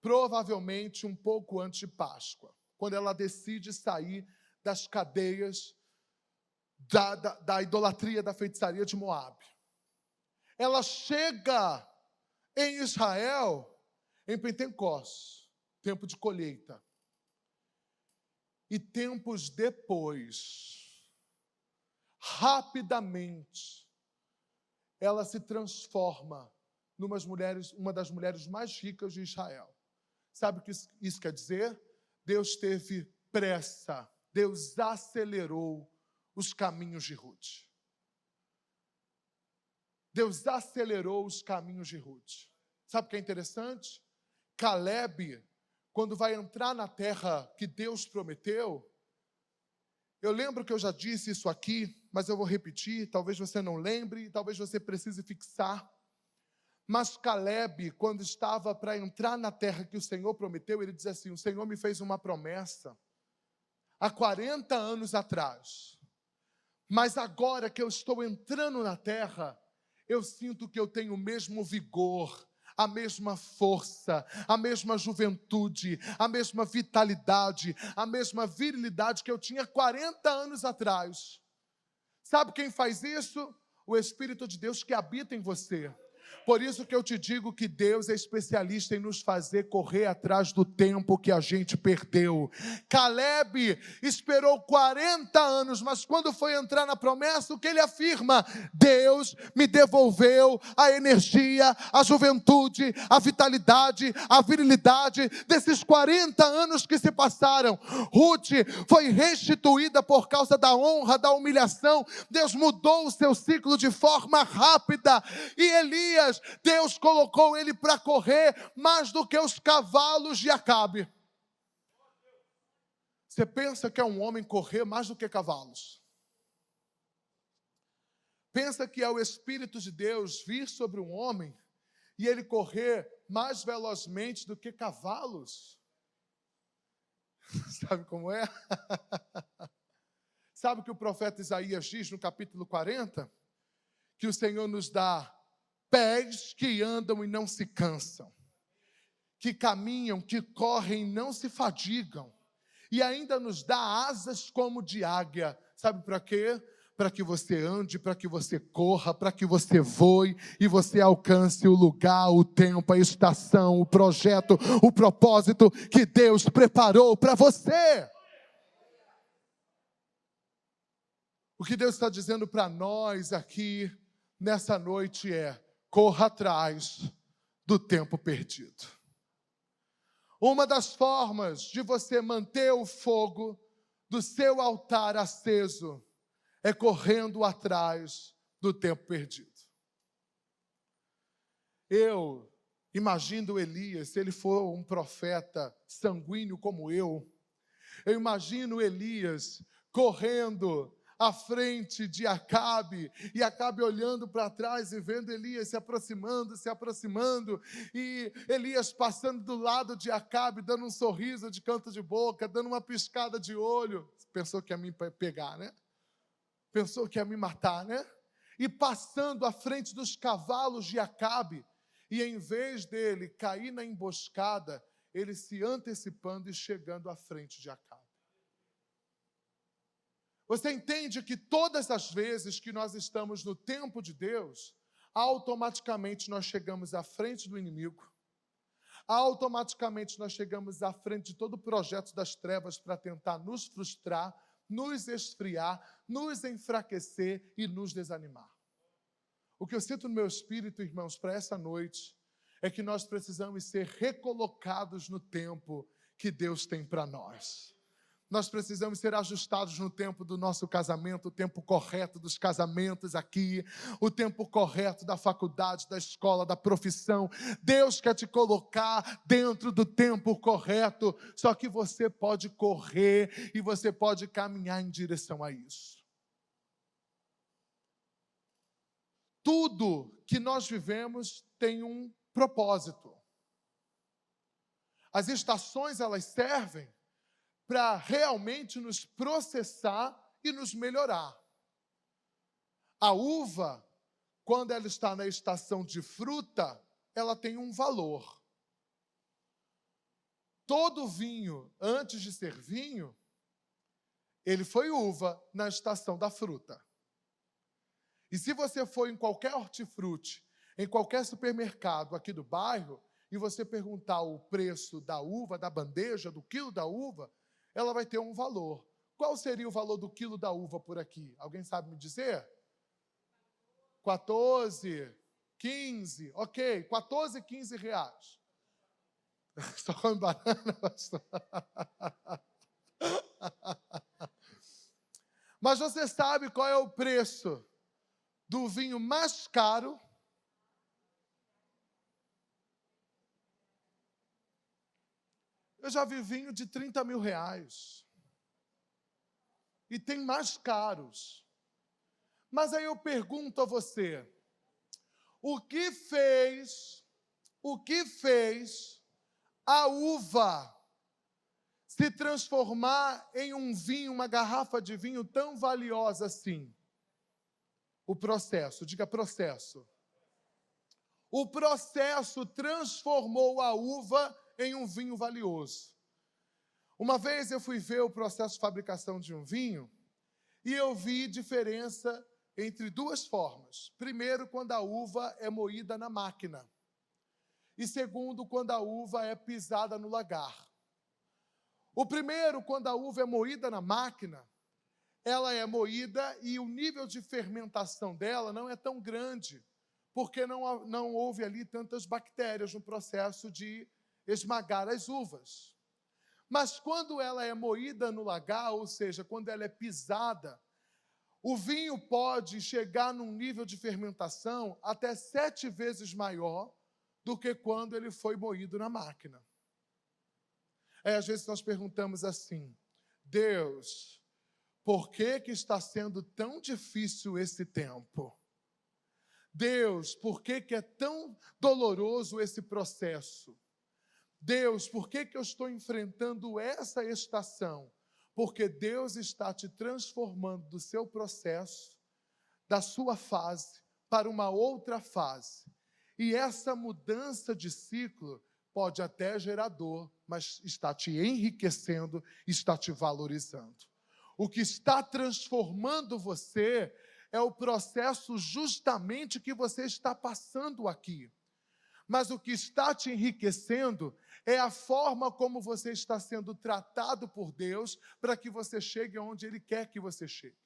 provavelmente um pouco antes de Páscoa, quando ela decide sair das cadeias da idolatria, da feitiçaria de Moabe. Ela chega em Israel em Pentecostes, tempo de colheita. E tempos depois, rapidamente, ela se transforma uma das mulheres mais ricas de Israel. Sabe o que isso quer dizer? Deus teve pressa, Deus acelerou os caminhos de Ruth. Deus acelerou os caminhos de Ruth. Sabe o que é interessante? Caleb, quando vai entrar na terra que Deus prometeu, eu lembro que eu já disse isso aqui, mas eu vou repetir, talvez você não lembre, talvez você precise fixar. Mas Caleb, quando estava para entrar na terra que o Senhor prometeu, ele diz assim: o Senhor me fez uma promessa há 40 anos atrás, mas agora que eu estou entrando na terra, eu sinto que eu tenho o mesmo vigor, a mesma força, a mesma juventude, a mesma vitalidade, a mesma virilidade que eu tinha 40 anos atrás. Sabe quem faz isso? O Espírito de Deus que habita em você. Por isso que eu te digo que Deus é especialista em nos fazer correr atrás do tempo que a gente perdeu. Caleb esperou 40 anos, mas quando foi entrar na promessa, o que ele afirma? Deus me devolveu a energia, a juventude, a vitalidade, a virilidade desses 40 anos que se passaram. Ruth foi restituída por causa da honra, da humilhação. Deus mudou o seu ciclo de forma rápida. E Elias, Deus colocou ele para correr mais do que os cavalos de Acabe. Você pensa que é um homem correr mais do que cavalos? Pensa que é o Espírito de Deus vir sobre um homem e ele correr mais velozmente do que cavalos? Sabe como é? Sabe o que o profeta Isaías diz no capítulo 40? Que o Senhor nos dá pés que andam e não se cansam, que caminham, que correm e não se fadigam, e ainda nos dá asas como de águia. Sabe para quê? Para que você ande, para que você corra, para que você voe e você alcance o lugar, o tempo, a estação, o projeto, o propósito que Deus preparou para você. O que Deus está dizendo para nós aqui nessa noite é: corra atrás do tempo perdido. Uma das formas de você manter o fogo do seu altar aceso é correndo atrás do tempo perdido. Eu imagino Elias, se ele for um profeta sanguíneo como eu imagino Elias correndo à frente de Acabe, e Acabe olhando para trás e vendo Elias se aproximando, e Elias passando do lado de Acabe, dando um sorriso de canto de boca, dando uma piscada de olho. Pensou que ia me pegar, né? Pensou que ia me matar, né? E passando à frente dos cavalos de Acabe, e em vez dele cair na emboscada, ele se antecipando e chegando à frente de Acabe. Você entende que todas as vezes que nós estamos no tempo de Deus, automaticamente nós chegamos à frente do inimigo, automaticamente nós chegamos à frente de todo o projeto das trevas para tentar nos frustrar, nos esfriar, nos enfraquecer e nos desanimar. O que eu sinto no meu espírito, irmãos, para essa noite, é que nós precisamos ser recolocados no tempo que Deus tem para nós. Nós precisamos ser ajustados no tempo do nosso casamento, o tempo correto dos casamentos aqui, o tempo correto da faculdade, da escola, da profissão. Deus quer te colocar dentro do tempo correto, só que você pode correr e você pode caminhar em direção a isso. Tudo que nós vivemos tem um propósito. As estações, elas servem para realmente nos processar e nos melhorar. A uva, quando ela está na estação de fruta, ela tem um valor. Todo vinho, antes de ser vinho, ele foi uva na estação da fruta. E se você for em qualquer hortifruti, em qualquer supermercado aqui do bairro, e você perguntar o preço da uva, da bandeja, do quilo da uva, ela vai ter um valor. Qual seria o valor do quilo da uva por aqui? Alguém sabe me dizer? 14, 15, ok, 14, 15 reais. Só come banana, pastor. Mas você sabe qual é o preço do vinho mais caro? Eu já vi vinho de 30 mil reais. E tem mais caros. Mas aí eu pergunto a você, o que fez a uva se transformar em um vinho, uma garrafa de vinho tão valiosa assim? O processo, diga processo. o processo transformou a uva em um vinho valioso. Uma vez eu fui ver o processo de fabricação de um vinho e eu vi diferença entre duas formas. Primeiro, quando a uva é moída na máquina. E segundo, quando a uva é pisada no lagar. O primeiro, quando a uva é moída na máquina, ela é moída e o nível de fermentação dela não é tão grande, porque não houve ali tantas bactérias no processo de esmagar as uvas. Mas quando ela é moída no lagar, ou seja, quando ela é pisada, o vinho pode chegar num nível de fermentação até 7 vezes maior do que quando ele foi moído na máquina. Aí, às vezes, nós perguntamos assim: Deus, por que está sendo tão difícil esse tempo? Deus, por que é tão doloroso esse processo? Deus, por que eu estou enfrentando essa estação? Porque Deus está te transformando do seu processo, da sua fase, para uma outra fase. E essa mudança de ciclo pode até gerar dor, mas está te enriquecendo, está te valorizando. O que está transformando você é o processo justamente que você está passando aqui. Mas o que está te enriquecendo é a forma como você está sendo tratado por Deus para que você chegue onde Ele quer que você chegue.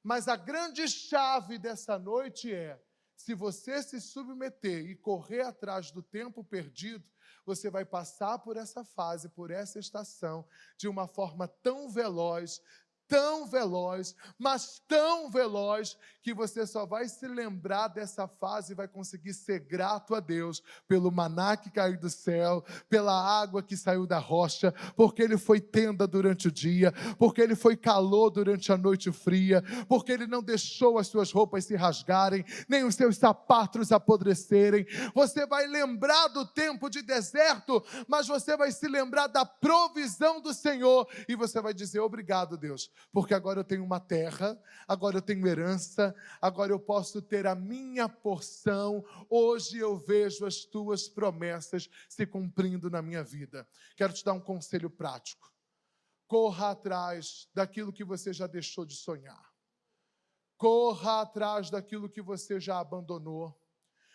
Mas a grande chave dessa noite é: se você se submeter e correr atrás do tempo perdido, você vai passar por essa fase, por essa estação, de uma forma tão veloz, mas tão veloz, que você só vai se lembrar dessa fase e vai conseguir ser grato a Deus pelo maná que caiu do céu, pela água que saiu da rocha, porque Ele foi tenda durante o dia, porque Ele foi calor durante a noite fria, porque Ele não deixou as suas roupas se rasgarem, nem os seus sapatos apodrecerem. Você vai lembrar do tempo de deserto, mas você vai se lembrar da provisão do Senhor, e você vai dizer: obrigado, Deus, porque agora eu tenho uma terra, agora eu tenho herança, agora eu posso ter a minha porção. Hoje eu vejo as tuas promessas se cumprindo na minha vida. Quero te dar um conselho prático: corra atrás daquilo que você já deixou de sonhar, corra atrás daquilo que você já abandonou.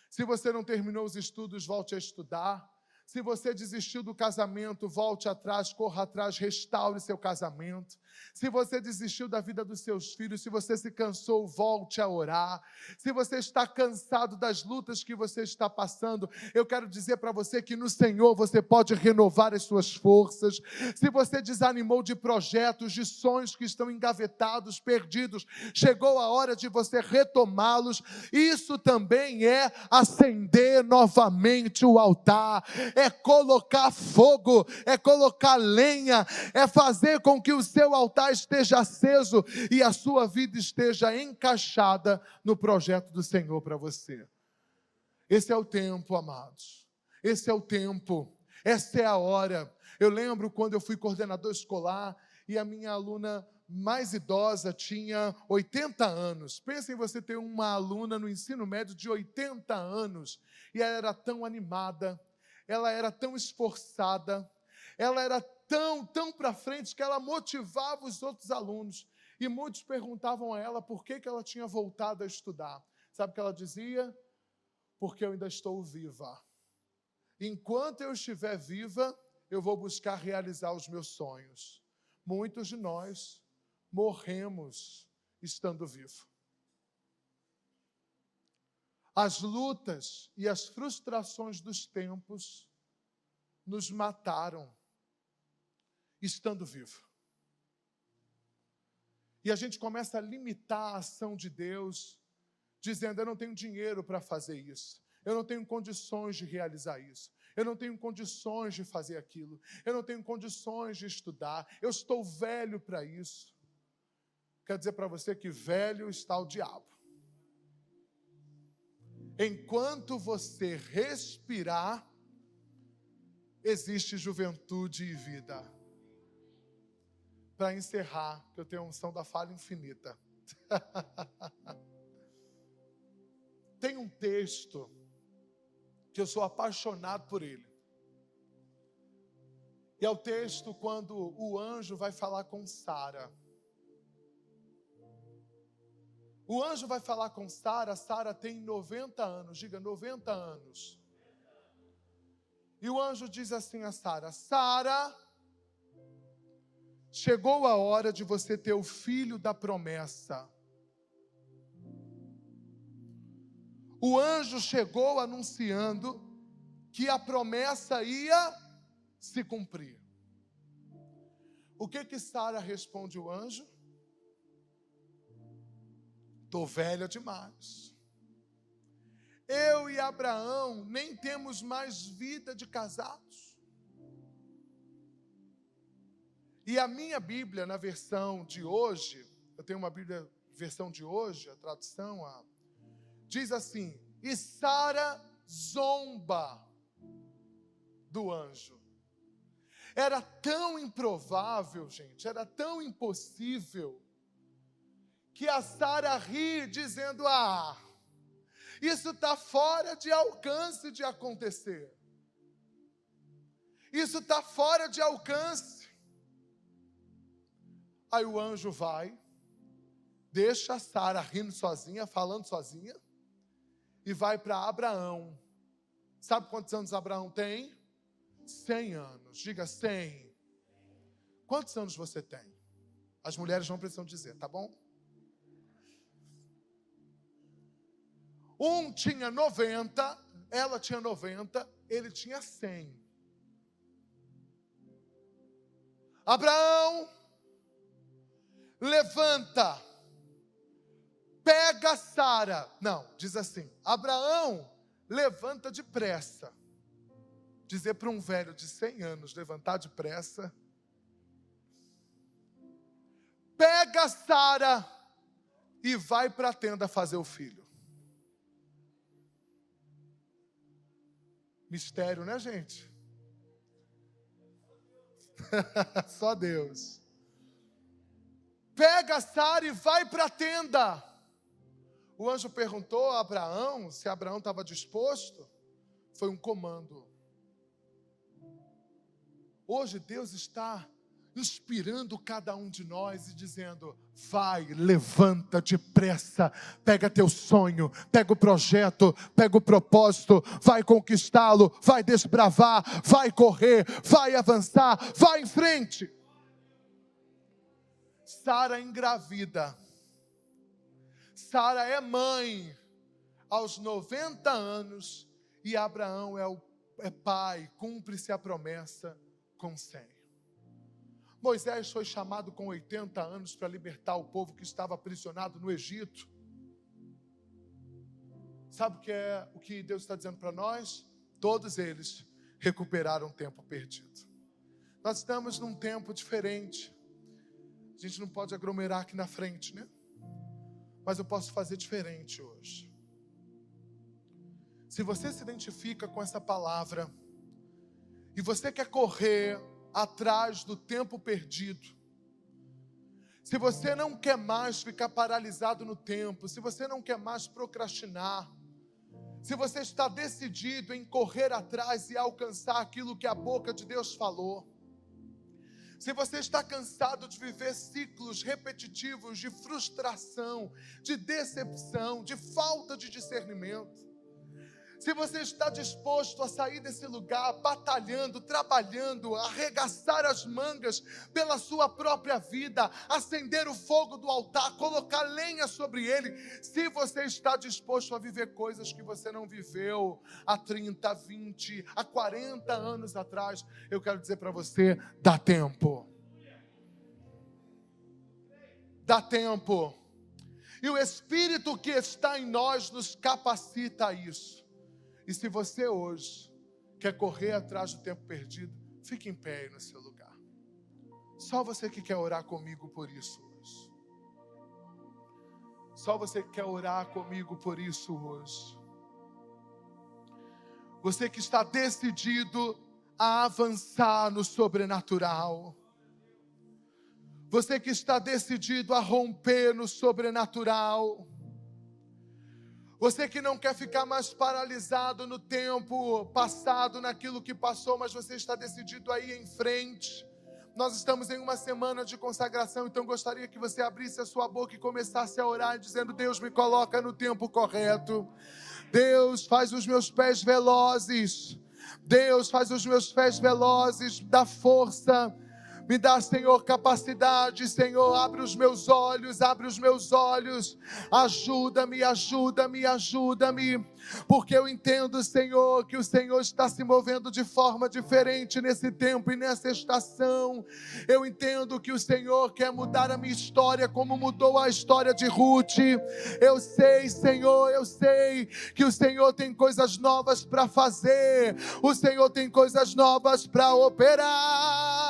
Se você não terminou os estudos, volte a estudar. Se você desistiu do casamento, volte atrás, corra atrás, restaure seu casamento. Se você desistiu da vida dos seus filhos, se você se cansou, volte a orar. Se você está cansado das lutas que você está passando, eu quero dizer para você que no Senhor você pode renovar as suas forças. Se você desanimou de projetos, de sonhos que estão engavetados, perdidos, chegou a hora de você retomá-los. Isso também é acender novamente o altar, é colocar fogo, é colocar lenha, é fazer com que o seu altar esteja aceso e a sua vida esteja encaixada no projeto do Senhor para você. Esse é o tempo, amados. Esse é o tempo. Essa é a hora. Eu lembro quando eu fui coordenador escolar e a minha aluna mais idosa tinha 80 anos. Pensa em você ter uma aluna no ensino médio de 80 anos. E ela era tão animada, ela era tão esforçada, ela era tão para frente que ela motivava os outros alunos. E muitos perguntavam a ela por que ela tinha voltado a estudar. Sabe o que ela dizia? Porque eu ainda estou viva. Enquanto eu estiver viva, eu vou buscar realizar os meus sonhos. Muitos de nós morremos estando vivo. As lutas e as frustrações dos tempos nos mataram estando vivo. E a gente começa a limitar a ação de Deus, dizendo: eu não tenho dinheiro para fazer isso, eu não tenho condições de realizar isso, eu não tenho condições de fazer aquilo, eu não tenho condições de estudar, eu estou velho para isso. Quero dizer para você que velho está o diabo. Enquanto você respirar, existe juventude e vida. Para encerrar, que eu tenho a unção da fala infinita. Tem um texto que eu sou apaixonado por ele. E é o texto quando o anjo vai falar com Sara. O anjo vai falar com Sara, Sara tem 90 anos, diga 90 anos. E o anjo diz assim a Sara: Sara, chegou a hora de você ter o filho da promessa. O anjo chegou anunciando que a promessa ia se cumprir. O que Sara responde ao anjo? Estou velha demais. Eu e Abraão nem temos mais vida de casados. E a minha Bíblia, na versão de hoje, eu tenho uma Bíblia, versão de hoje, a tradução, diz assim: e Sara zomba do anjo. Era tão improvável, gente, era tão impossível, que a Sara ri, dizendo: isso está fora de alcance de acontecer. Isso está fora de alcance. Aí o anjo vai, deixa a Sara rindo sozinha, falando sozinha, e vai para Abraão. Sabe quantos anos Abraão tem? 100 anos. Diga 100. Quantos anos você tem? As mulheres não precisam dizer, tá bom? Um tinha 90, ela tinha 90, ele tinha 100. Abraão, levanta, pega Sara. Não, diz assim: Abraão, levanta depressa. Dizer para um velho de 100 anos levantar depressa. Pega Sara e vai para a tenda fazer o filho. Mistério, né, gente? Só Deus. Pega Sara e vai para a tenda. O anjo perguntou a Abraão se Abraão estava disposto. Foi um comando. Hoje Deus está inspirando cada um de nós e dizendo: vai, levanta depressa, pega teu sonho, pega o projeto, pega o propósito, vai conquistá-lo, vai desbravar, vai correr, vai avançar, vai em frente. Sara engravida. Sara é mãe aos 90 anos e Abraão é pai, cumpre-se a promessa com 100. Moisés foi chamado com 80 anos para libertar o povo que estava aprisionado no Egito. Sabe o que Deus está dizendo para nós? Todos eles recuperaram o tempo perdido. Nós estamos num tempo diferente. A gente não pode aglomerar aqui na frente, né? Mas eu posso fazer diferente hoje. Se você se identifica com essa palavra e você quer correr atrás do tempo perdido, se você não quer mais ficar paralisado no tempo, se você não quer mais procrastinar, se você está decidido em correr atrás e alcançar aquilo que a boca de Deus falou, se você está cansado de viver ciclos repetitivos de frustração, de decepção, de falta de discernimento, se você está disposto a sair desse lugar batalhando, trabalhando, arregaçar as mangas pela sua própria vida, acender o fogo do altar, colocar lenha sobre ele, se você está disposto a viver coisas que você não viveu há 30, 20, há 40 anos atrás, eu quero dizer para você: dá tempo. Dá tempo. E o Espírito que está em nós nos capacita a isso. E se você hoje quer correr atrás do tempo perdido, fique em pé aí no seu lugar. Só você que quer orar comigo por isso hoje. Só você que quer orar comigo por isso hoje. Você que está decidido a avançar no sobrenatural. Você que está decidido a romper no sobrenatural. Você que não quer ficar mais paralisado no tempo passado, naquilo que passou, mas você está decidido a ir em frente. Nós estamos em uma semana de consagração, então gostaria que você abrisse a sua boca e começasse a orar, dizendo: Deus, me coloca no tempo correto. Deus, faz os meus pés velozes. Deus, faz os meus pés velozes, dá força. Me dá, Senhor, capacidade. Senhor, abre os meus olhos, abre os meus olhos. Ajuda-me, ajuda-me, ajuda-me. Porque eu entendo, Senhor, que o Senhor está se movendo de forma diferente nesse tempo e nessa estação. Eu entendo que o Senhor quer mudar a minha história como mudou a história de Ruth. Eu sei, Senhor, eu sei que o Senhor tem coisas novas para fazer. O Senhor tem coisas novas para operar.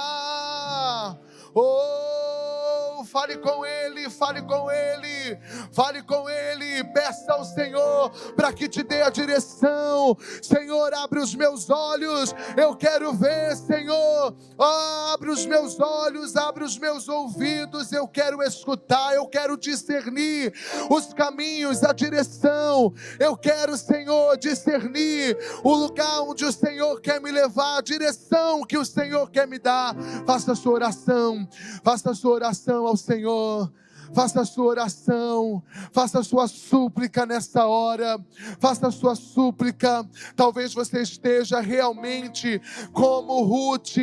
Oh, fale com Ele, fale com Ele, fale com Ele, peça ao Senhor para que te dê a direção. Senhor, abre os meus olhos, eu quero ver, Senhor. Oh, abre os meus olhos, abre os meus ouvidos, eu quero escutar, eu quero discernir os caminhos, a direção. Eu quero, Senhor, discernir o lugar onde o Senhor quer me levar, a direção que o Senhor quer me dar. Faça a sua oração, faça a sua oração ao Senhor. Faça a sua oração, faça a sua súplica nessa hora, faça a sua súplica. Talvez você esteja realmente como Ruth,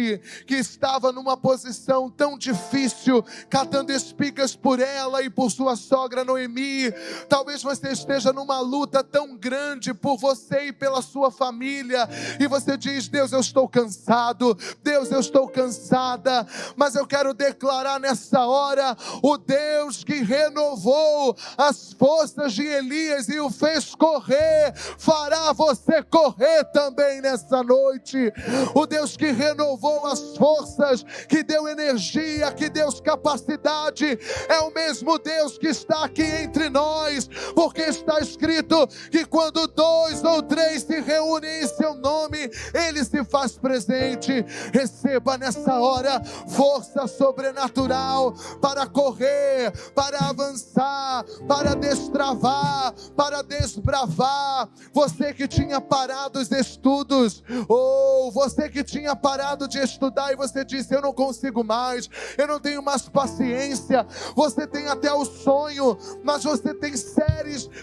que estava numa posição tão difícil, catando espigas por ela e por sua sogra Noemi. Talvez você esteja numa luta tão grande por você e pela sua família, e você diz: Deus, eu estou cansado, Deus, eu estou cansada, mas eu quero declarar nessa hora: o Deus que renovou as forças de Elias e o fez correr, fará você correr também nessa noite. O Deus que renovou as forças, que deu energia, que deu capacidade, é o mesmo Deus que está aqui entre nós, porque está escrito que quando 2 ou 3 se reúnem em seu nome, Ele se faz presente. Receba nessa hora força sobrenatural para correr, para avançar, para destravar, para desbravar. Você que tinha parado os estudos, ou você que tinha parado de estudar e você disse: eu não consigo mais, eu não tenho mais paciência. Você tem até o sonho, mas você tem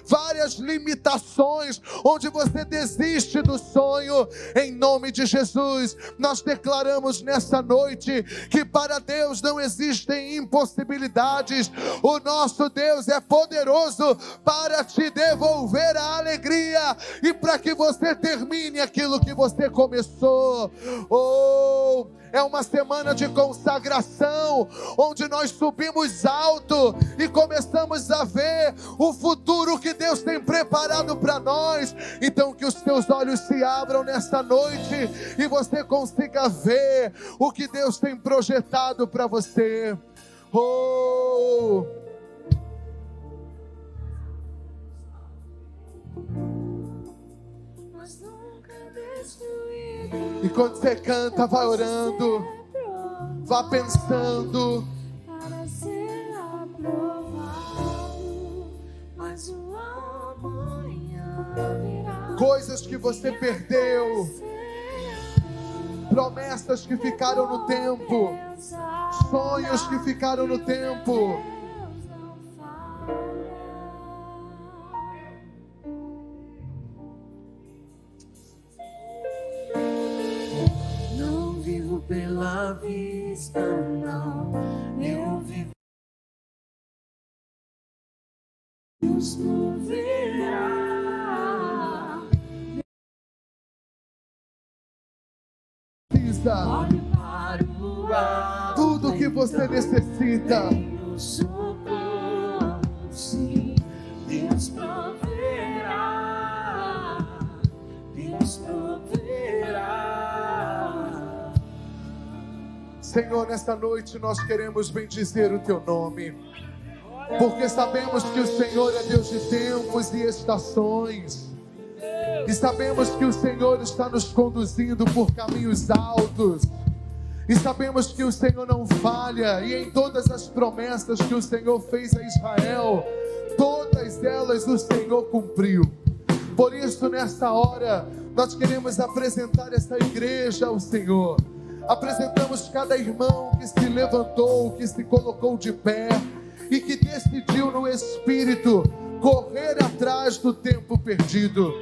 várias limitações, onde você desiste do sonho. Em nome de Jesus, nós declaramos nessa noite que para Deus não existem impossibilidades. O nosso Deus é poderoso para te devolver a alegria e para que você termine aquilo que você começou. Oh, é uma semana de consagração, onde nós subimos alto e começamos a ver o futuro que Deus tem preparado para nós. Então que os teus olhos se abram nessa noite e você consiga ver o que Deus tem projetado para você. Oh! E quando você canta, vai orando, vá pensando. Para ser aprovado, mas o amanhã virá. Coisas que você perdeu, promessas que ficaram no tempo, sonhos que ficaram no tempo. Pela vista, não, eu vivo. Deus proverá. Olhe para o alto, tudo que você necessita. Sim, Deus proverá. Deus proverá. Senhor, nesta noite nós queremos bendizer o Teu nome, porque sabemos que o Senhor é Deus de tempos e estações, e sabemos que o Senhor está nos conduzindo por caminhos altos, e sabemos que o Senhor não falha, e em todas as promessas que o Senhor fez a Israel, todas todas elas o Senhor cumpriu. Por isso, nessa hora, nós queremos apresentar essa igreja ao Senhor. Apresentamos cada irmão que se levantou, que se colocou de pé e que decidiu no Espírito correr atrás do tempo perdido.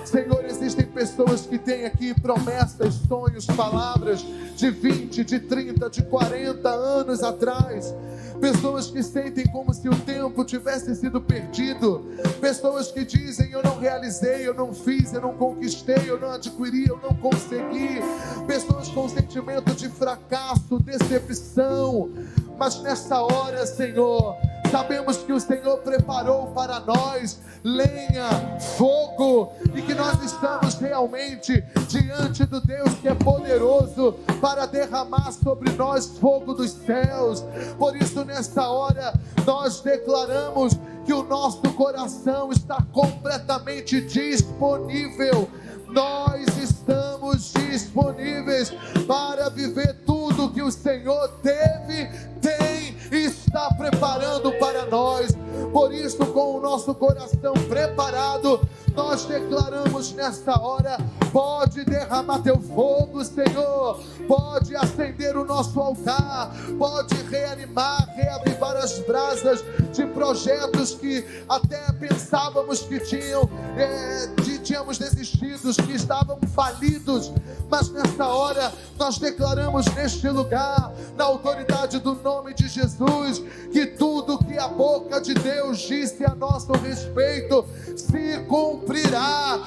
Senhor, existem pessoas que têm aqui promessas, sonhos, palavras de 20, de 30, de 40 anos atrás. Pessoas que sentem como se o tempo tivesse sido perdido. Pessoas que dizem: eu não realizei, eu não fiz, eu não conquistei, eu não adquiri, eu não consegui. Pessoas com sentimento de fracasso, decepção. Mas nessa hora, Senhor, sabemos que o Senhor preparou para nós lenha, fogo, e que nós estamos realmente diante do Deus que é poderoso para derramar sobre nós fogo dos céus. Por isso, nesta hora, nós declaramos que o nosso coração está completamente disponível. Nós estamos disponíveis para viver tudo que o Senhor teve, tem e está preparando para nós. Por isso, com o nosso coração preparado, nós declaramos nesta hora: pode derramar teu fogo, Senhor, pode acender o nosso altar, pode reanimar, reavivar as brasas de projetos que até pensávamos que tínhamos desistido, que estavam falidos. Mas nesta hora nós declaramos neste lugar, na autoridade do nome de Jesus, que tudo que a boca de Deus disse a nosso respeito se cumprirá,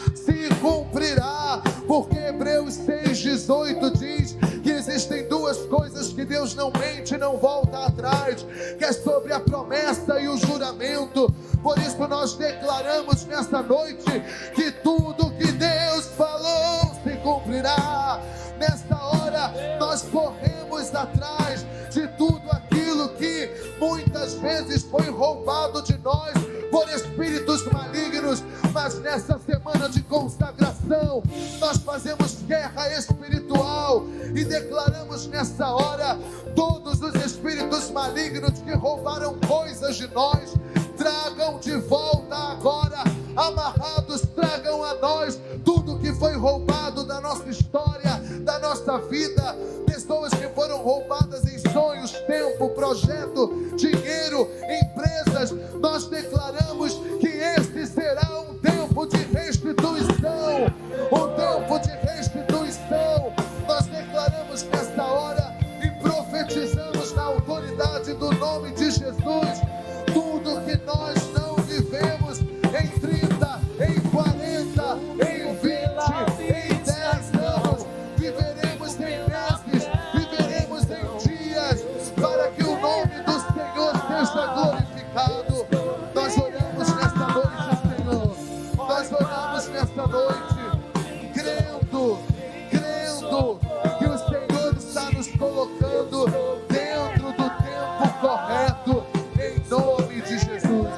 porque Hebreus 6,18 diz que existem duas coisas que Deus não mente, não volta atrás, que é sobre a promessa e o juramento. Por isso nós declaramos nesta noite que tudo que Deus falou se cumprirá. Nesta hora nós corremos atrás de tudo aquilo que muitas vezes foi roubado de nós por espíritos malignos, mas nessa semana de consagração nós fazemos guerra espiritual e declaramos nessa hora: todos os espíritos malignos que roubaram coisas de nós, tragam de volta agora, amarrados, tragam a nós tudo que foi roubado da nossa história, da nossa vida. Pessoas que foram roubadas em sonhos, tempo, projeto, dinheiro, empresas, nós declaramos que este será um tempo de restituição, nós declaramos nesta hora e profetizamos na autoridade do nome de Jesus: tudo que nós não vivemos em 30, em 40, em 20, em 10 anos, viveremos em meses, viveremos em dias, para que o nome do Senhor seja glorificado. Nós oramos nesta noite, Senhor, nós oramos nesta noite, crendo que o Senhor está nos colocando dentro do tempo correto, em nome de Jesus.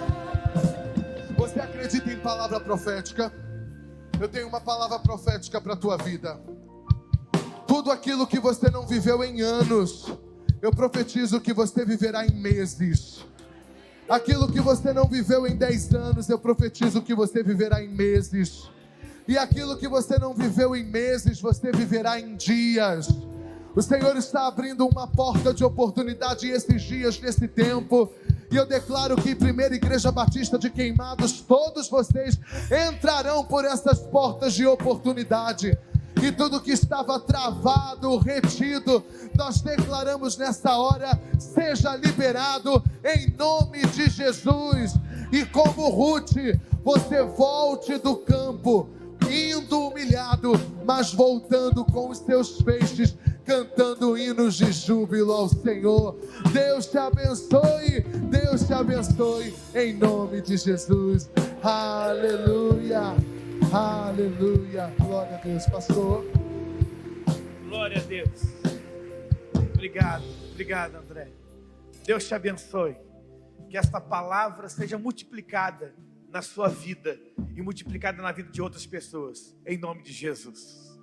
Você acredita em palavra profética? Eu tenho uma palavra profética para a tua vida. Tudo aquilo que você não viveu em anos, eu profetizo que você viverá em meses. Aquilo que você não viveu em 10 anos, eu profetizo que você viverá em meses. E aquilo que você não viveu em meses, você viverá em dias. O Senhor está abrindo uma porta de oportunidade esses dias, nesse tempo. E eu declaro que Primeira Igreja Batista de Queimados, todos vocês entrarão por essas portas de oportunidade. E tudo que estava travado, retido, nós declaramos nessa hora: seja liberado em nome de Jesus. E como Ruth, você volte do campo, indo humilhado, mas voltando com os seus feixes, cantando hinos de júbilo ao Senhor. Deus te abençoe, em nome de Jesus. Aleluia, aleluia, glória a Deus. Pastor. Glória a Deus. Obrigado, André. Deus te abençoe. Que esta palavra seja multiplicada na sua vida e multiplicada na vida de outras pessoas, em nome de Jesus.